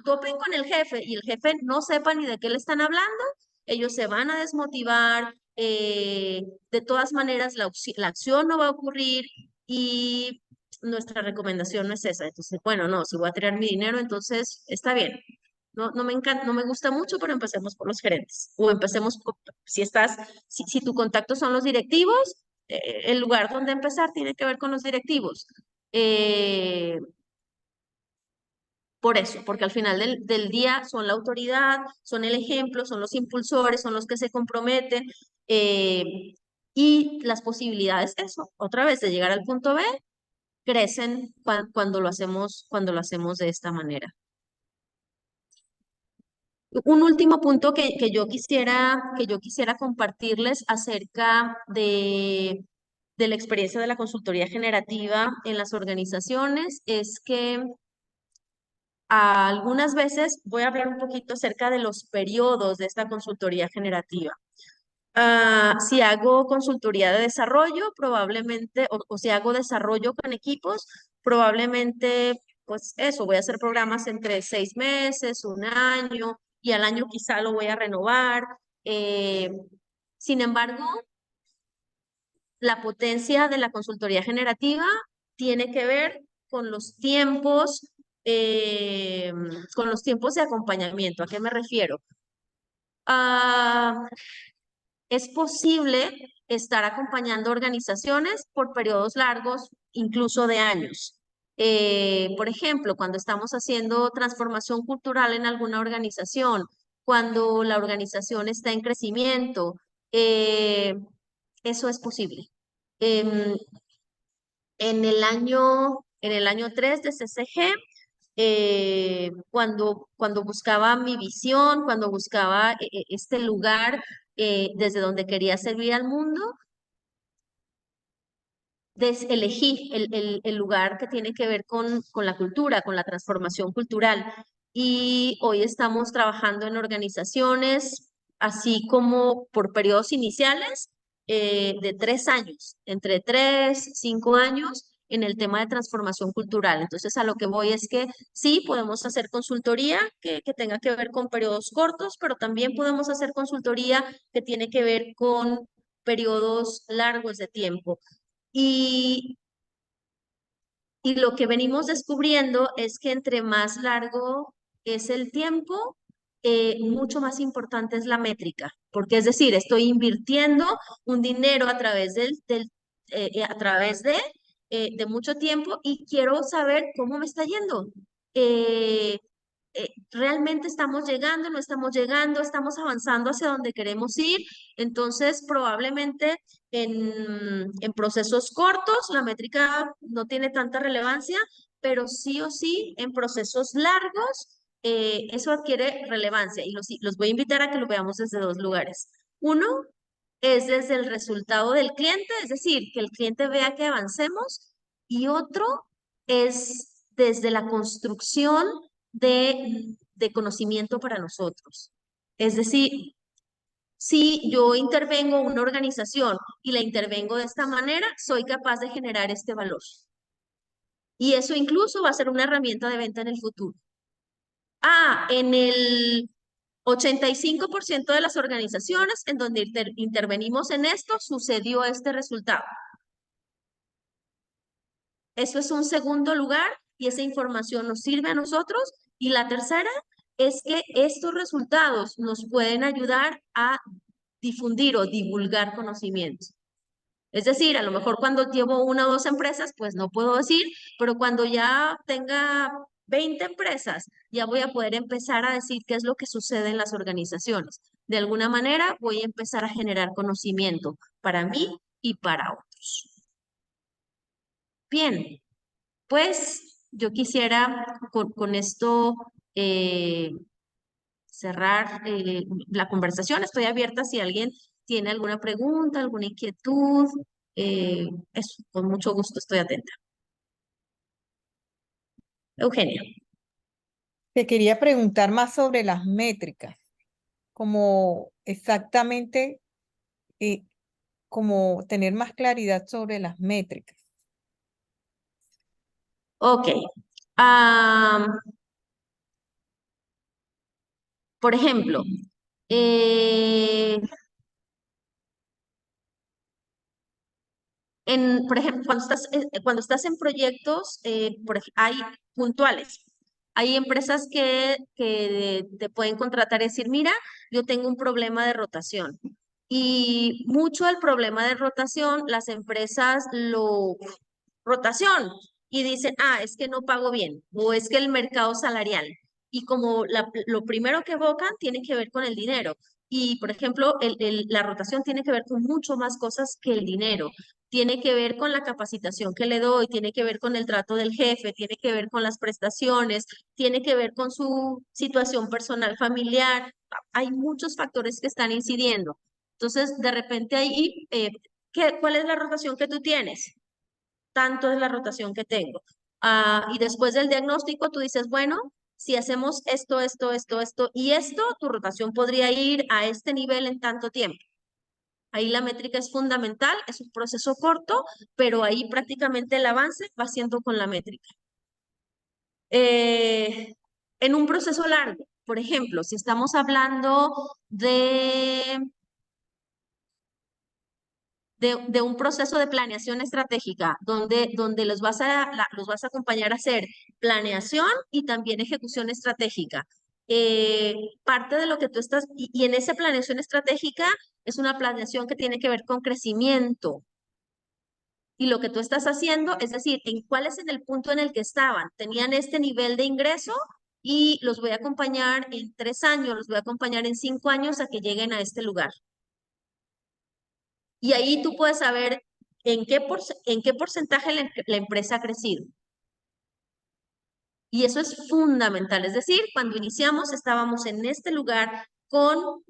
topen con el jefe y el jefe no sepa ni de qué le están hablando, ellos se van a desmotivar. De todas maneras, la acción no va a ocurrir, y nuestra recomendación no es esa. Entonces, bueno, no, si voy a tirar mi dinero, entonces está bien. No, no me encanta, no me gusta mucho, pero empecemos por los gerentes. O empecemos, si tu contacto son los directivos, el lugar donde empezar tiene que ver con los directivos. Eh, por eso, porque al final del día son la autoridad, son el ejemplo, son los impulsores, son los que se comprometen, eh, y las posibilidades, eso, otra vez, de llegar al punto B, crecen cuando lo hacemos de esta manera. Un último punto que yo quisiera compartirles acerca de la experiencia de la consultoría generativa en las organizaciones es que algunas veces voy a hablar un poquito acerca de los periodos de esta consultoría generativa. Si hago consultoría de desarrollo, probablemente, o si hago desarrollo con equipos, probablemente, pues eso, voy a hacer programas entre 6 meses, un año, y al año quizá lo voy a renovar. Sin embargo, la potencia de la consultoría generativa tiene que ver con los tiempos, de acompañamiento. ¿A qué me refiero? Ah, es posible estar acompañando organizaciones por periodos largos, incluso de años. Por ejemplo, cuando estamos haciendo transformación cultural en alguna organización, cuando la organización está en crecimiento, eso es posible. Em, en el año 3 de CCG, cuando buscaba mi visión, cuando buscaba este lugar desde donde quería servir al mundo, elegí el lugar que tiene que ver con la cultura, con la transformación cultural. Y hoy estamos trabajando en organizaciones, así como por periodos iniciales de 3 años, entre 3, 5 años, en el tema de transformación cultural. Entonces, a lo que voy es que sí, podemos hacer consultoría que tenga que ver con periodos cortos, pero también podemos hacer consultoría que tiene que ver con periodos largos de tiempo. Y, y lo que venimos descubriendo es que entre más largo es el tiempo, mucho más importante es la métrica, porque es decir, estoy invirtiendo un dinero a través de mucho tiempo y quiero saber cómo me está yendo. Eh, ¿Realmente estamos llegando, no estamos llegando, estamos avanzando hacia donde queremos ir? Entonces, probablemente en procesos cortos la métrica no tiene tanta relevancia, pero sí o sí en procesos largos eso adquiere relevancia y los voy a invitar a que lo veamos desde dos lugares. Uno es desde el resultado del cliente, es decir, que el cliente vea que avancemos, y otro es desde la construcción de conocimiento para nosotros. Es decir, si yo intervengo en una organización y la intervengo de esta manera, soy capaz de generar este valor. Y eso incluso va a ser una herramienta de venta en el futuro. En el 85% de las organizaciones en donde intervenimos en esto, sucedió este resultado. Eso es un segundo lugar y esa información nos sirve a nosotros. Y la tercera es que estos resultados nos pueden ayudar a difundir o divulgar conocimiento. Es decir, a lo mejor cuando llevo una o dos empresas, pues no puedo decir, pero cuando ya tenga 20 empresas, ya voy a poder empezar a decir qué es lo que sucede en las organizaciones. De alguna manera voy a empezar a generar conocimiento para mí y para otros. Bien, pues yo quisiera con esto cerrar la conversación. Estoy abierta si alguien tiene alguna pregunta, alguna inquietud. Eso, con mucho gusto estoy atenta. Eugenia. Te quería preguntar más sobre las métricas, como exactamente, como tener más claridad sobre las métricas. Ok. Por ejemplo, por ejemplo, cuando estás en proyectos, hay puntuales. Hay empresas que te pueden contratar y decir, mira, yo tengo un problema de rotación. Y mucho del problema de rotación, las empresas rotación, y dicen, es que no pago bien, o es que el mercado salarial. Y como lo primero que evocan tiene que ver con el dinero. Y, por ejemplo, la rotación tiene que ver con mucho más cosas que el dinero. Tiene que ver con la capacitación que le doy, tiene que ver con el trato del jefe, tiene que ver con las prestaciones, tiene que ver con su situación personal familiar. Hay muchos factores que están incidiendo. Entonces, de repente ahí, ¿cuál es la rotación que tú tienes? Tanto es la rotación que tengo. Y después del diagnóstico, tú dices, bueno, si hacemos esto y esto, tu rotación podría ir a este nivel en tanto tiempo. Ahí la métrica es fundamental, es un proceso corto, pero ahí prácticamente el avance va siendo con la métrica. En un proceso largo, por ejemplo, si estamos hablando de de un proceso de planeación estratégica, donde los vas a acompañar a hacer planeación y también ejecución estratégica. Parte de lo que tú estás, y en esa planeación estratégica es una planeación que tiene que ver con crecimiento. Y lo que tú estás haciendo, es decir, cuál es en el punto en el que estaban. Tenían este nivel de ingreso y los voy a acompañar en 3 años, los voy a acompañar en 5 años a que lleguen a este lugar. Y ahí tú puedes saber en qué porcentaje la empresa ha crecido. Y eso es fundamental. Es decir, cuando iniciamos estábamos en este lugar con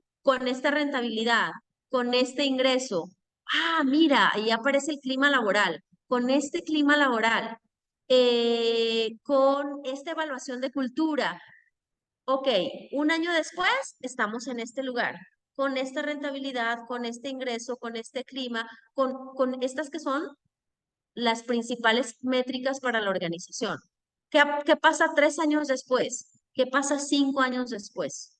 esta rentabilidad, con este ingreso. Ah, mira, ahí aparece el clima laboral. Con este clima laboral, con esta evaluación de cultura. Ok, un año después estamos en este lugar, con esta rentabilidad, con este ingreso, con este clima, con estas que son las principales métricas para la organización. ¿Qué pasa 3 años después? ¿Qué pasa 5 años después?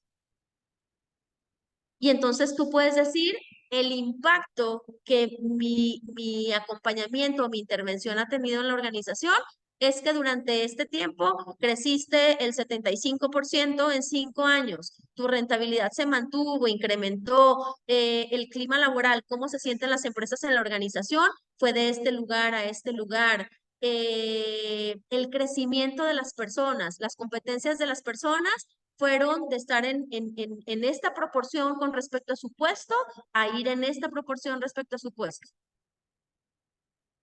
Y entonces tú puedes decir el impacto que mi acompañamiento, mi intervención ha tenido en la organización es que durante este tiempo creciste el 75% en 5 años. Tu rentabilidad se mantuvo, incrementó, el clima laboral, cómo se sienten las empresas en la organización, fue de este lugar a este lugar. El crecimiento de las personas, las competencias de las personas fueron de estar en esta proporción con respecto a su puesto a ir en esta proporción respecto a su puesto.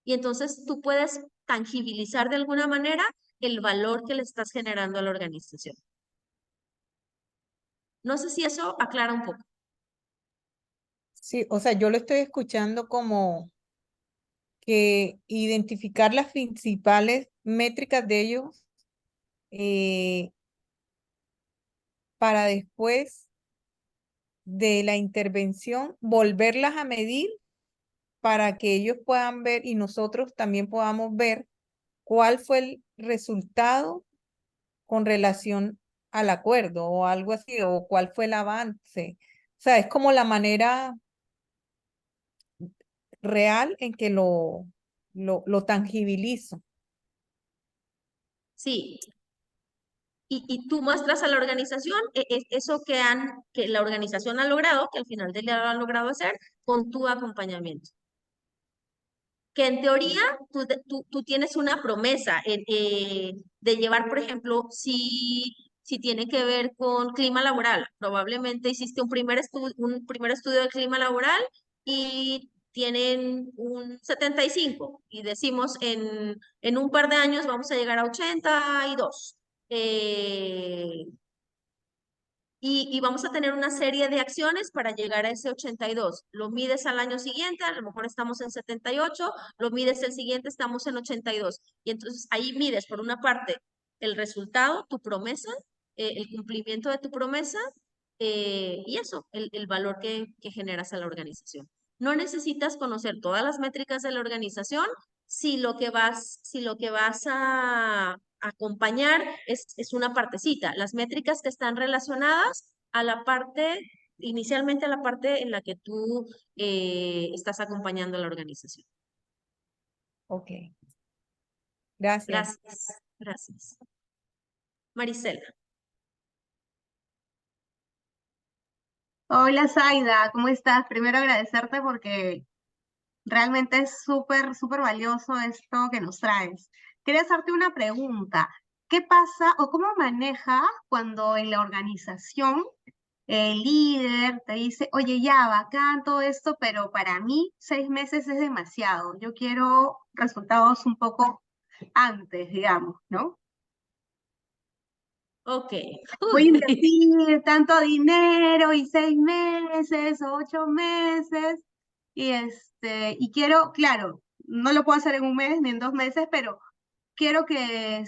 Y entonces tú puedes tangibilizar de alguna manera el valor que le estás generando a la organización. No sé si eso aclara un poco. Sí, o sea, yo lo estoy escuchando como que identificar las principales métricas de ellos para después de la intervención volverlas a medir para que ellos puedan ver y nosotros también podamos ver cuál fue el resultado con relación al acuerdo o algo así, o cuál fue el avance. O sea, es como la manera real en que lo tangibilizo. Sí. Y tú muestras a la organización eso que la organización ha logrado, que al final del día lo ha logrado hacer, con tu acompañamiento. Que en teoría tú tienes una promesa de llevar, por ejemplo, si tiene que ver con clima laboral, probablemente hiciste un primer estudio de clima laboral y tienen un 75 y decimos en un par de años vamos a llegar a 82. Y vamos a tener una serie de acciones para llegar a ese 82. Lo mides al año siguiente, a lo mejor estamos en 78, lo mides el siguiente, estamos en 82. Y entonces ahí mides, por una parte, el resultado, tu promesa, el cumplimiento de tu promesa, y eso, el valor que generas a la organización. No necesitas conocer todas las métricas de la organización si lo que vas a acompañar es una partecita. Las métricas que están relacionadas a la parte, inicialmente a la parte en la que tú estás acompañando a la organización. Ok. Gracias. Gracias, gracias. Marisela. Hola Zaida, ¿cómo estás? Primero agradecerte porque realmente es súper, súper valioso esto que nos traes. Quería hacerte una pregunta. ¿Qué pasa o cómo manejas cuando en la organización el líder te dice, oye, ya, bacán todo esto, pero para mí 6 meses es demasiado. Yo quiero resultados un poco antes, digamos, ¿no? Ok. Voy a invertir tanto dinero y 6 meses o 8 meses y quiero, claro, no lo puedo hacer en un mes ni en 2 meses, pero quiero que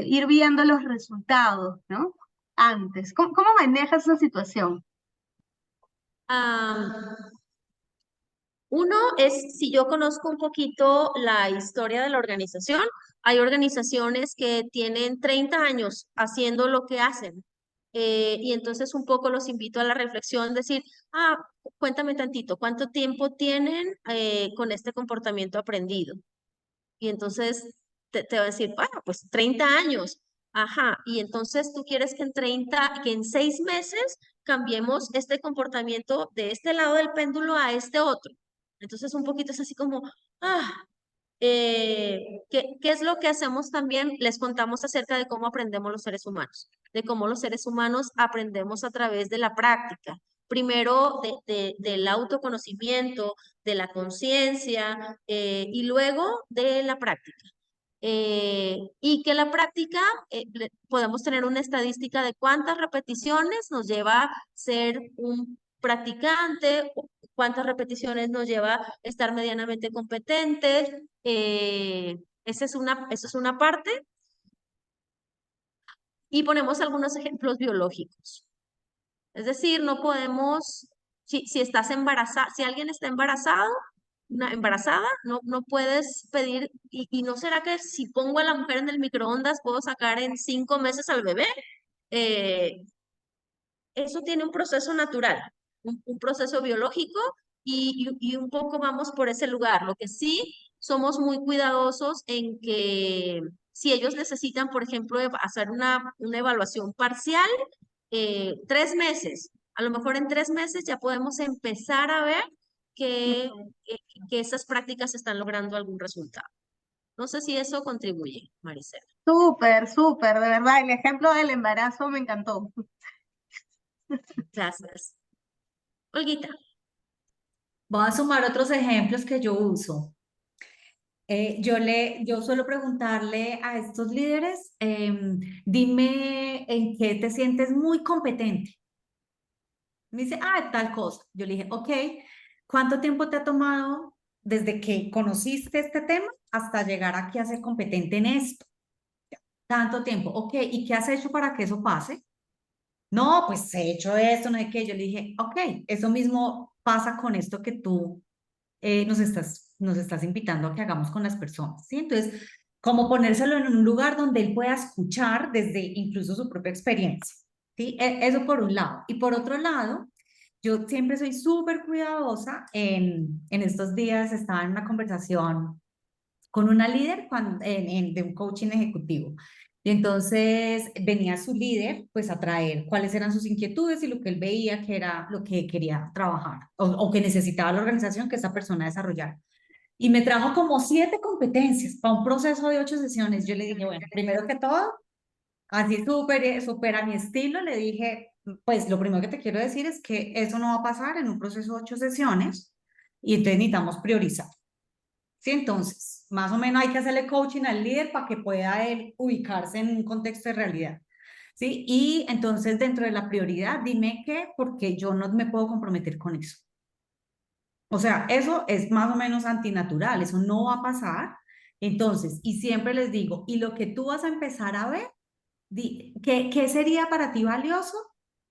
ir viendo los resultados, ¿no? Antes. ¿Cómo manejas esa situación? Uno es, si yo conozco un poquito la historia de la organización, hay organizaciones que tienen 30 años haciendo lo que hacen Y entonces un poco los invito a la reflexión, decir, ah, cuéntame tantito, ¿cuánto tiempo tienen con este comportamiento aprendido? Y entonces te va a decir, bueno, pues 30 años. Ajá, y entonces tú quieres que en 6 meses cambiemos este comportamiento de este lado del péndulo a este otro. Entonces un poquito es así como, ah, ¿qué es lo que hacemos también? Les contamos acerca de cómo aprendemos los seres humanos, de cómo los seres humanos aprendemos a través de la práctica. Primero del autoconocimiento, de la conciencia y luego de la práctica. Y que la práctica, podemos tener una estadística de cuántas repeticiones nos lleva ser un practicante, cuántas repeticiones nos lleva estar medianamente competente. Esa es una parte. Y ponemos algunos ejemplos biológicos. Es decir, no podemos, si estás embarazada, si alguien está embarazado, embarazada, no puedes pedir, y no será que si pongo a la mujer en el microondas puedo sacar en 5 meses al bebé. Eh, Eso tiene un proceso natural, un proceso biológico y un poco vamos por ese lugar. Lo que sí somos muy cuidadosos en que si ellos necesitan, por ejemplo, hacer una evaluación parcial, 3 meses, a lo mejor en 3 meses ya podemos empezar a ver que, que, que esas prácticas están logrando algún resultado. No sé si eso contribuye, Maricela. Súper, súper, de verdad, el ejemplo del embarazo me encantó. Gracias. Olguita. Voy a sumar otros ejemplos que yo uso. Yo suelo preguntarle a estos líderes, dime en qué te sientes muy competente. Me dice, tal cosa. Yo le dije, ok, ¿cuánto tiempo te ha tomado desde que conociste este tema hasta llegar aquí a ser competente en esto? Tanto tiempo, ok, ¿y qué has hecho para que eso pase? No, pues he hecho esto, no sé qué. Yo le dije, ok, eso mismo pasa con esto que tú nos estás invitando a que hagamos con las personas, ¿sí? Entonces, como ponérselo en un lugar donde él pueda escuchar desde incluso su propia experiencia, ¿sí? Eso por un lado. Y por otro lado, yo siempre soy súper cuidadosa. En estos días estaba en una conversación con una líder de un coaching ejecutivo. Y entonces venía su líder pues a traer cuáles eran sus inquietudes y lo que él veía que era lo que quería trabajar o que necesitaba la organización que esa persona desarrollara. Y me trajo como 7 competencias para un proceso de 8 sesiones. Yo le dije, bueno, primero que todo, así súper a mi estilo, le dije, pues lo primero que te quiero decir es que eso no va a pasar en un proceso de 8 sesiones y entonces necesitamos priorizar. Sí, entonces, más o menos hay que hacerle coaching al líder para que pueda él ubicarse en un contexto de realidad. Sí, y entonces dentro de la prioridad, dime qué, porque yo no me puedo comprometer con eso. O sea, eso es más o menos antinatural, eso no va a pasar. Entonces, y siempre les digo, y lo que tú vas a empezar a ver, ¿qué sería para ti valioso?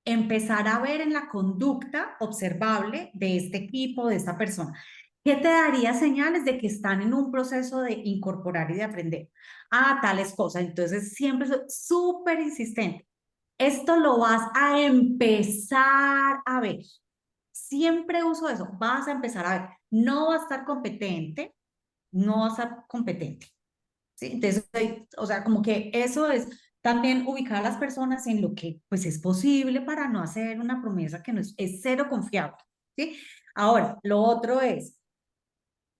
Empezar a ver en la conducta observable de este equipo, de esta persona. ¿Qué te daría señales de que están en un proceso de incorporar y de aprender? Tales cosas. Entonces, siempre soy súper insistente. Esto lo vas a empezar a ver. Siempre uso eso. Vas a empezar a ver. No va a estar competente, no va a estar competente. ¿Sí? Entonces, o sea, como que eso es también ubicar a las personas en lo que pues es posible para no hacer una promesa que no es cero confiable. ¿Sí? Ahora, lo otro es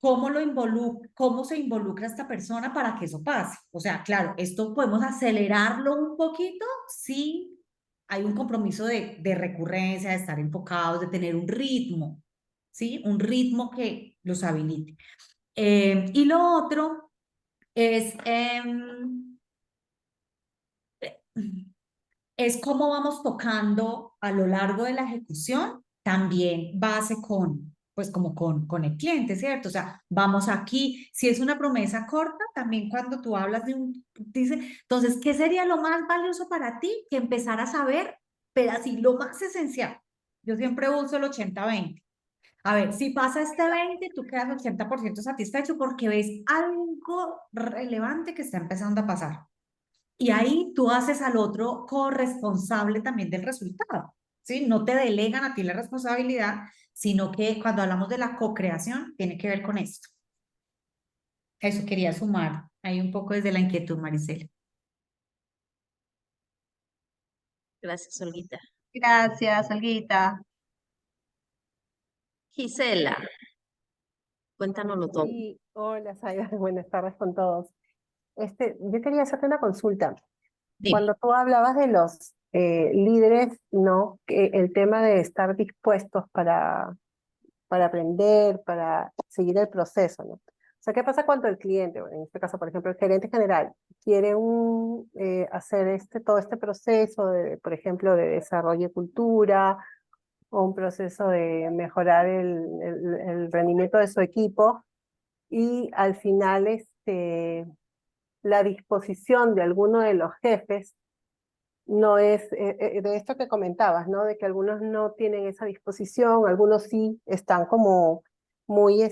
cómo se involucra esta persona para que eso pase. O sea, claro, esto podemos acelerarlo un poquito si hay un compromiso de recurrencia, de estar enfocados, de tener un ritmo, ¿sí? Un ritmo que los habilite. Y lo otro es cómo vamos tocando a lo largo de la ejecución, también base pues como con el cliente, ¿cierto? O sea, vamos aquí, si es una promesa corta, también cuando tú hablas dice, entonces, ¿qué sería lo más valioso para ti? Que empezar a saber, pero así, lo más esencial. Yo siempre uso el 80-20. A ver, si pasa este 20, tú quedas 80% satisfecho porque ves algo relevante que está empezando a pasar. Y ahí tú haces al otro corresponsable también del resultado, ¿sí? No te delegan a ti la responsabilidad, sino que cuando hablamos de la co-creación, tiene que ver con esto. Eso quería sumar ahí un poco desde la inquietud, Maricela. Gracias, Olguita. Gracias, Olguita. Gisela, cuéntanoslo todo. Sí, hola, Saida, buenas tardes con todos. Yo quería hacerte una consulta. Dime. Cuando tú hablabas de los líderes, ¿no? El tema de estar dispuestos para aprender, para seguir el proceso, ¿no? O sea, ¿qué pasa cuando el cliente, bueno, en este caso, por ejemplo, el gerente general, quiere hacer todo este proceso, por ejemplo, de desarrollo de cultura o un proceso de mejorar el rendimiento de su equipo y al final la disposición de alguno de los jefes no es de esto que comentabas, ¿no? De que algunos no tienen esa disposición, algunos sí están como muy,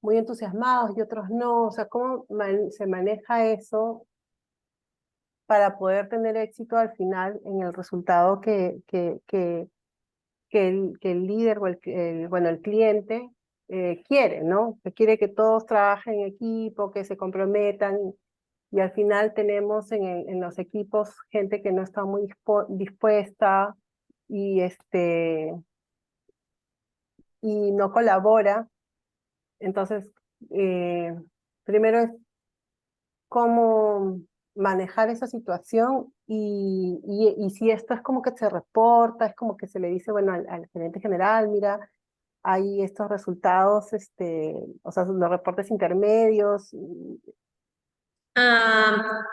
muy entusiasmados y otros no. O sea, ¿cómo se maneja eso para poder tener éxito al final en el resultado que el líder o bueno, el cliente quiere, ¿no? Que quiere que todos trabajen en equipo, que se comprometan y al final tenemos en los equipos gente que no está muy dispuesta y, y no colabora. Entonces, primero es cómo manejar esa situación y si esto es como que se reporta, es como que se le dice, bueno, al gerente general, mira, hay estos resultados, o sea, los reportes intermedios.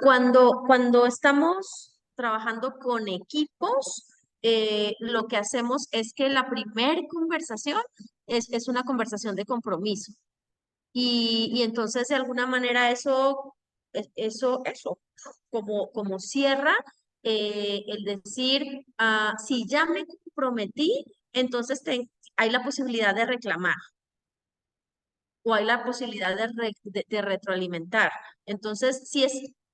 Cuando estamos trabajando con equipos, lo que hacemos es que la primer conversación es una conversación de compromiso. Y entonces de alguna manera eso, como cierra el decir, si ya me comprometí, entonces hay la posibilidad de reclamar o hay la posibilidad de retroalimentar. Entonces,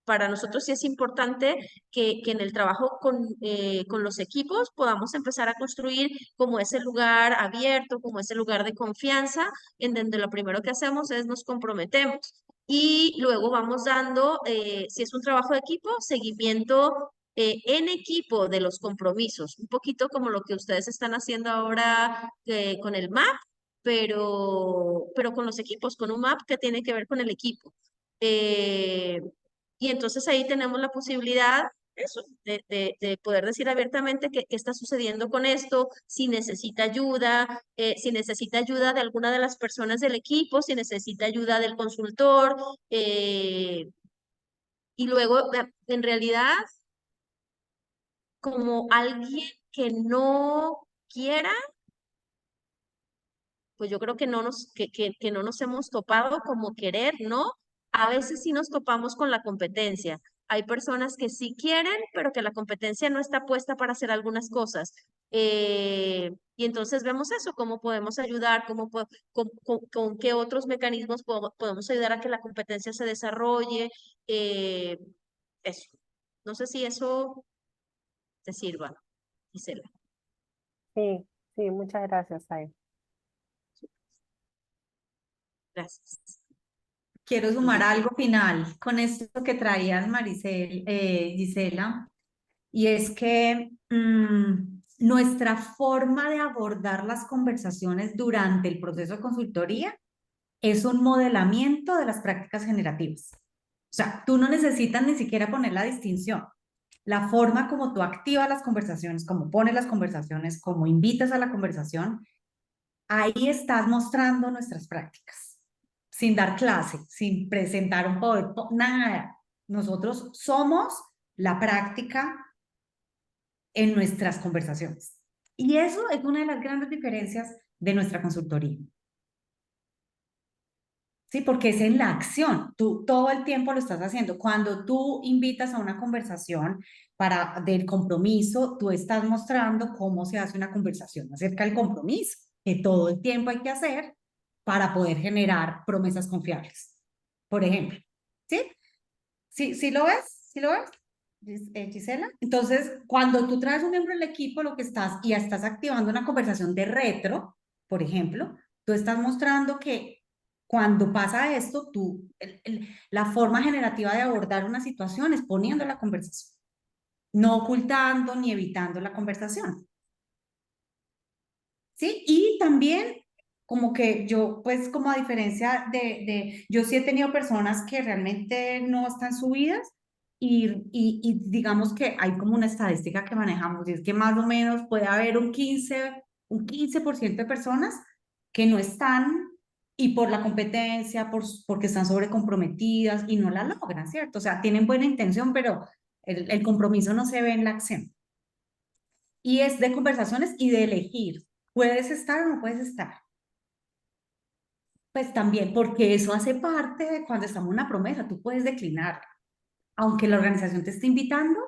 para nosotros sí es importante que en el trabajo con los equipos podamos empezar a construir como ese lugar abierto, como ese lugar de confianza, en donde lo primero que hacemos es nos comprometemos. Y luego vamos dando, si es un trabajo de equipo, seguimiento en equipo de los compromisos, un poquito como lo que ustedes están haciendo ahora con el MAP, pero con los equipos, con un map que tiene que ver con el equipo. Eh, y entonces ahí tenemos la posibilidad eso, de poder decir abiertamente qué está sucediendo con esto, si necesita ayuda, si necesita ayuda de alguna de las personas del equipo, si necesita ayuda del consultor, y luego, en realidad, como alguien que no quiera, pues yo creo que que no nos hemos topado como querer, ¿no? A veces sí nos topamos con la competencia. Hay personas que sí quieren, pero que la competencia no está puesta para hacer algunas cosas. Y entonces vemos eso, cómo podemos ayudar, con qué otros mecanismos podemos ayudar a que la competencia se desarrolle. eh, Eso. No sé si eso te sirva, Gisela. Sí, sí, muchas gracias, Sai. Gracias. Quiero sumar algo final con esto que traías, Gisela, y es que nuestra forma de abordar las conversaciones durante el proceso de consultoría es un modelamiento de las prácticas generativas. O sea, tú no necesitas ni siquiera poner la distinción. La forma como tú activas las conversaciones, como pones las conversaciones, como invitas a la conversación, ahí estás mostrando nuestras prácticas, sin dar clase, sin presentar un PowerPoint, nada. Nosotros somos la práctica en nuestras conversaciones. Y eso es una de las grandes diferencias de nuestra consultoría. Sí, porque es en la acción. Tú todo el tiempo lo estás haciendo. Cuando tú invitas a una conversación del compromiso, tú estás mostrando cómo se hace una conversación acerca del compromiso, que todo el tiempo hay que hacer para poder generar promesas confiables. Por ejemplo, ¿sí? ¿Sí lo ves? ¿Sí lo ves, Gisela? Entonces, cuando tú traes un miembro del equipo, lo que estás, y estás activando una conversación de retro, por ejemplo, tú estás mostrando que cuando pasa esto, la forma generativa de abordar una situación es poniendo la conversación, no ocultando ni evitando la conversación. ¿Sí? Y también como que yo, pues como a diferencia yo sí he tenido personas que realmente no están subidas y digamos que hay como una estadística que manejamos y es que más o menos puede haber un 15% de personas que no están y por la competencia, porque están sobrecomprometidas y no la logran, ¿cierto? O sea, tienen buena intención, pero el compromiso no se ve en la acción. Y es de conversaciones y de elegir. ¿Puedes estar o no puedes estar? Pues también, porque eso hace parte de cuando estamos en una promesa, tú puedes declinar. Aunque la organización te esté invitando,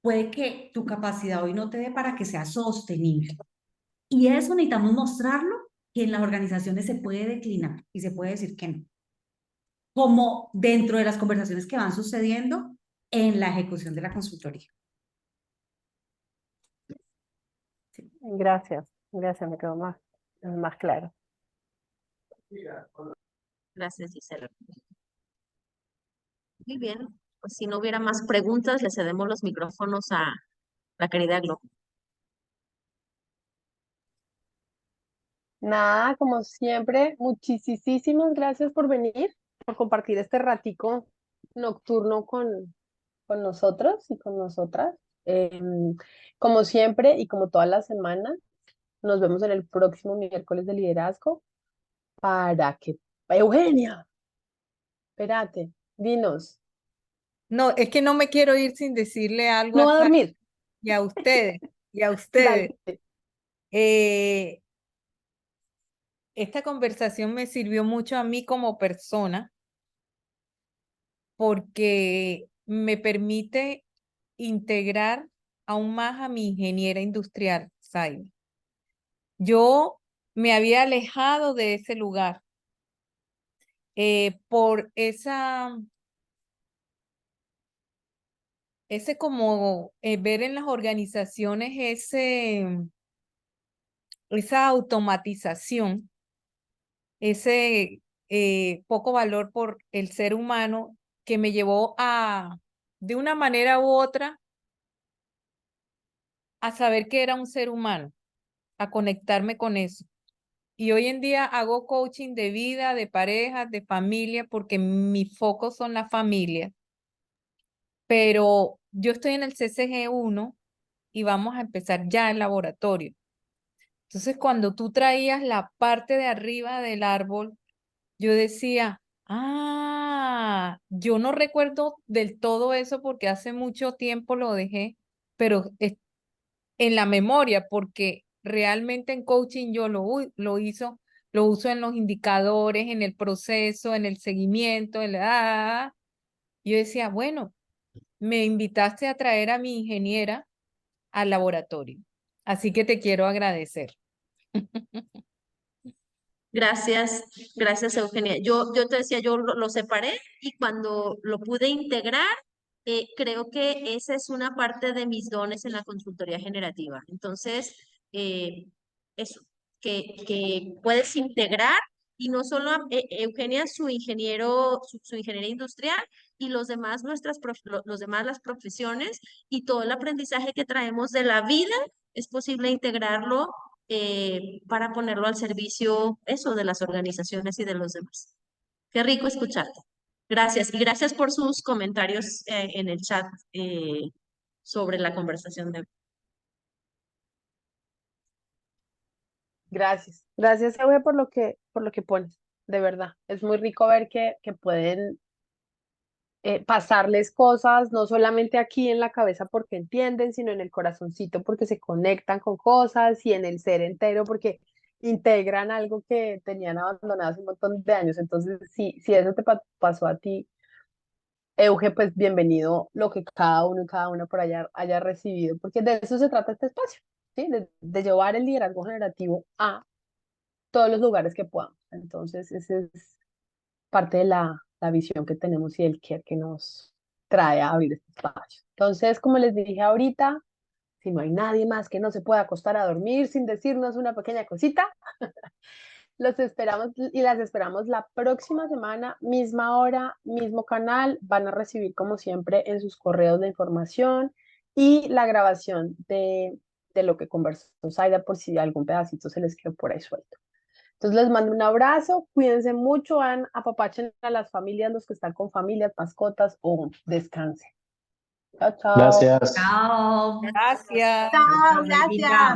puede que tu capacidad hoy no te dé para que sea sostenible. Y eso necesitamos mostrarlo, que en las organizaciones se puede declinar y se puede decir que no. Como dentro de las conversaciones que van sucediendo en la ejecución de la consultoría. Gracias, me quedó más claro. Gracias, Gisela. Muy bien, pues si no hubiera más preguntas, le cedemos los micrófonos a la querida Glo. Nada, como siempre, muchísimas gracias por venir, por compartir este ratico nocturno con nosotros y con nosotras. Como siempre y como todas las semanas, nos vemos en el próximo miércoles de liderazgo para que... Eugenia, espérate, dinos. No, es que no me quiero ir sin decirle algo No a va a Sara dormir. y a ustedes, y a Dale. ustedes. Esta conversación me sirvió mucho a mí como persona porque me permite integrar aún más a mi ingeniera industrial, Saime. Yo me había alejado de ese lugar por ese como ver en las organizaciones esa automatización, ese poco valor por el ser humano que me llevó de una manera u otra, a saber que era un ser humano, a conectarme con eso. Y hoy en día hago coaching de vida, de parejas, de familia, porque mi foco son las familias. Pero yo estoy en el CCG1 y vamos a empezar ya el laboratorio. Entonces, cuando tú traías la parte de arriba del árbol, yo decía, yo no recuerdo del todo eso porque hace mucho tiempo lo dejé, pero en la memoria, porque realmente en coaching yo lo uso en los indicadores, en el proceso, en el seguimiento, yo decía, bueno, me invitaste a traer a mi ingeniera al laboratorio, así que te quiero agradecer. Gracias, gracias, Eugenia. Yo te decía, yo lo separé y cuando lo pude integrar, creo que esa es una parte de mis dones en la consultoría generativa. Entonces, eso, que puedes integrar y no solo Eugenia, su ingeniero, su ingeniería industrial y los demás, los demás las profesiones y todo el aprendizaje que traemos de la vida, es posible integrarlo para ponerlo al servicio, eso, de las organizaciones y de los demás. Qué rico escucharte. Gracias. Y gracias por sus comentarios en el chat sobre la conversación de hoy. Gracias. Gracias, Euge, por lo que pones. De verdad. Es muy rico ver que pueden pasarles cosas, no solamente aquí en la cabeza porque entienden, sino en el corazoncito porque se conectan con cosas y en el ser entero porque integran algo que tenían abandonado hace un montón de años. Entonces, si eso te pasó a ti, Euge, pues bienvenido lo que cada uno y cada una por allá haya recibido, porque de eso se trata este espacio, ¿sí? De llevar el liderazgo generativo a todos los lugares que podamos. Entonces, esa es parte de la visión que tenemos y el care que nos trae a abrir este espacio. Entonces, como les dije ahorita, si no hay nadie más que no se pueda acostar a dormir sin decirnos una pequeña cosita, los esperamos y las esperamos la próxima semana, misma hora, mismo canal. Van a recibir, como siempre, en sus correos de información y la grabación de lo que conversó Zaida por si algún pedacito se les quedó por ahí suelto. Entonces les mando un abrazo, cuídense mucho, apapachen a las familias, los que están con familias, mascotas o descansen. Chao, chao. Gracias. Chao. Gracias. Chao, Zaidita. gracias.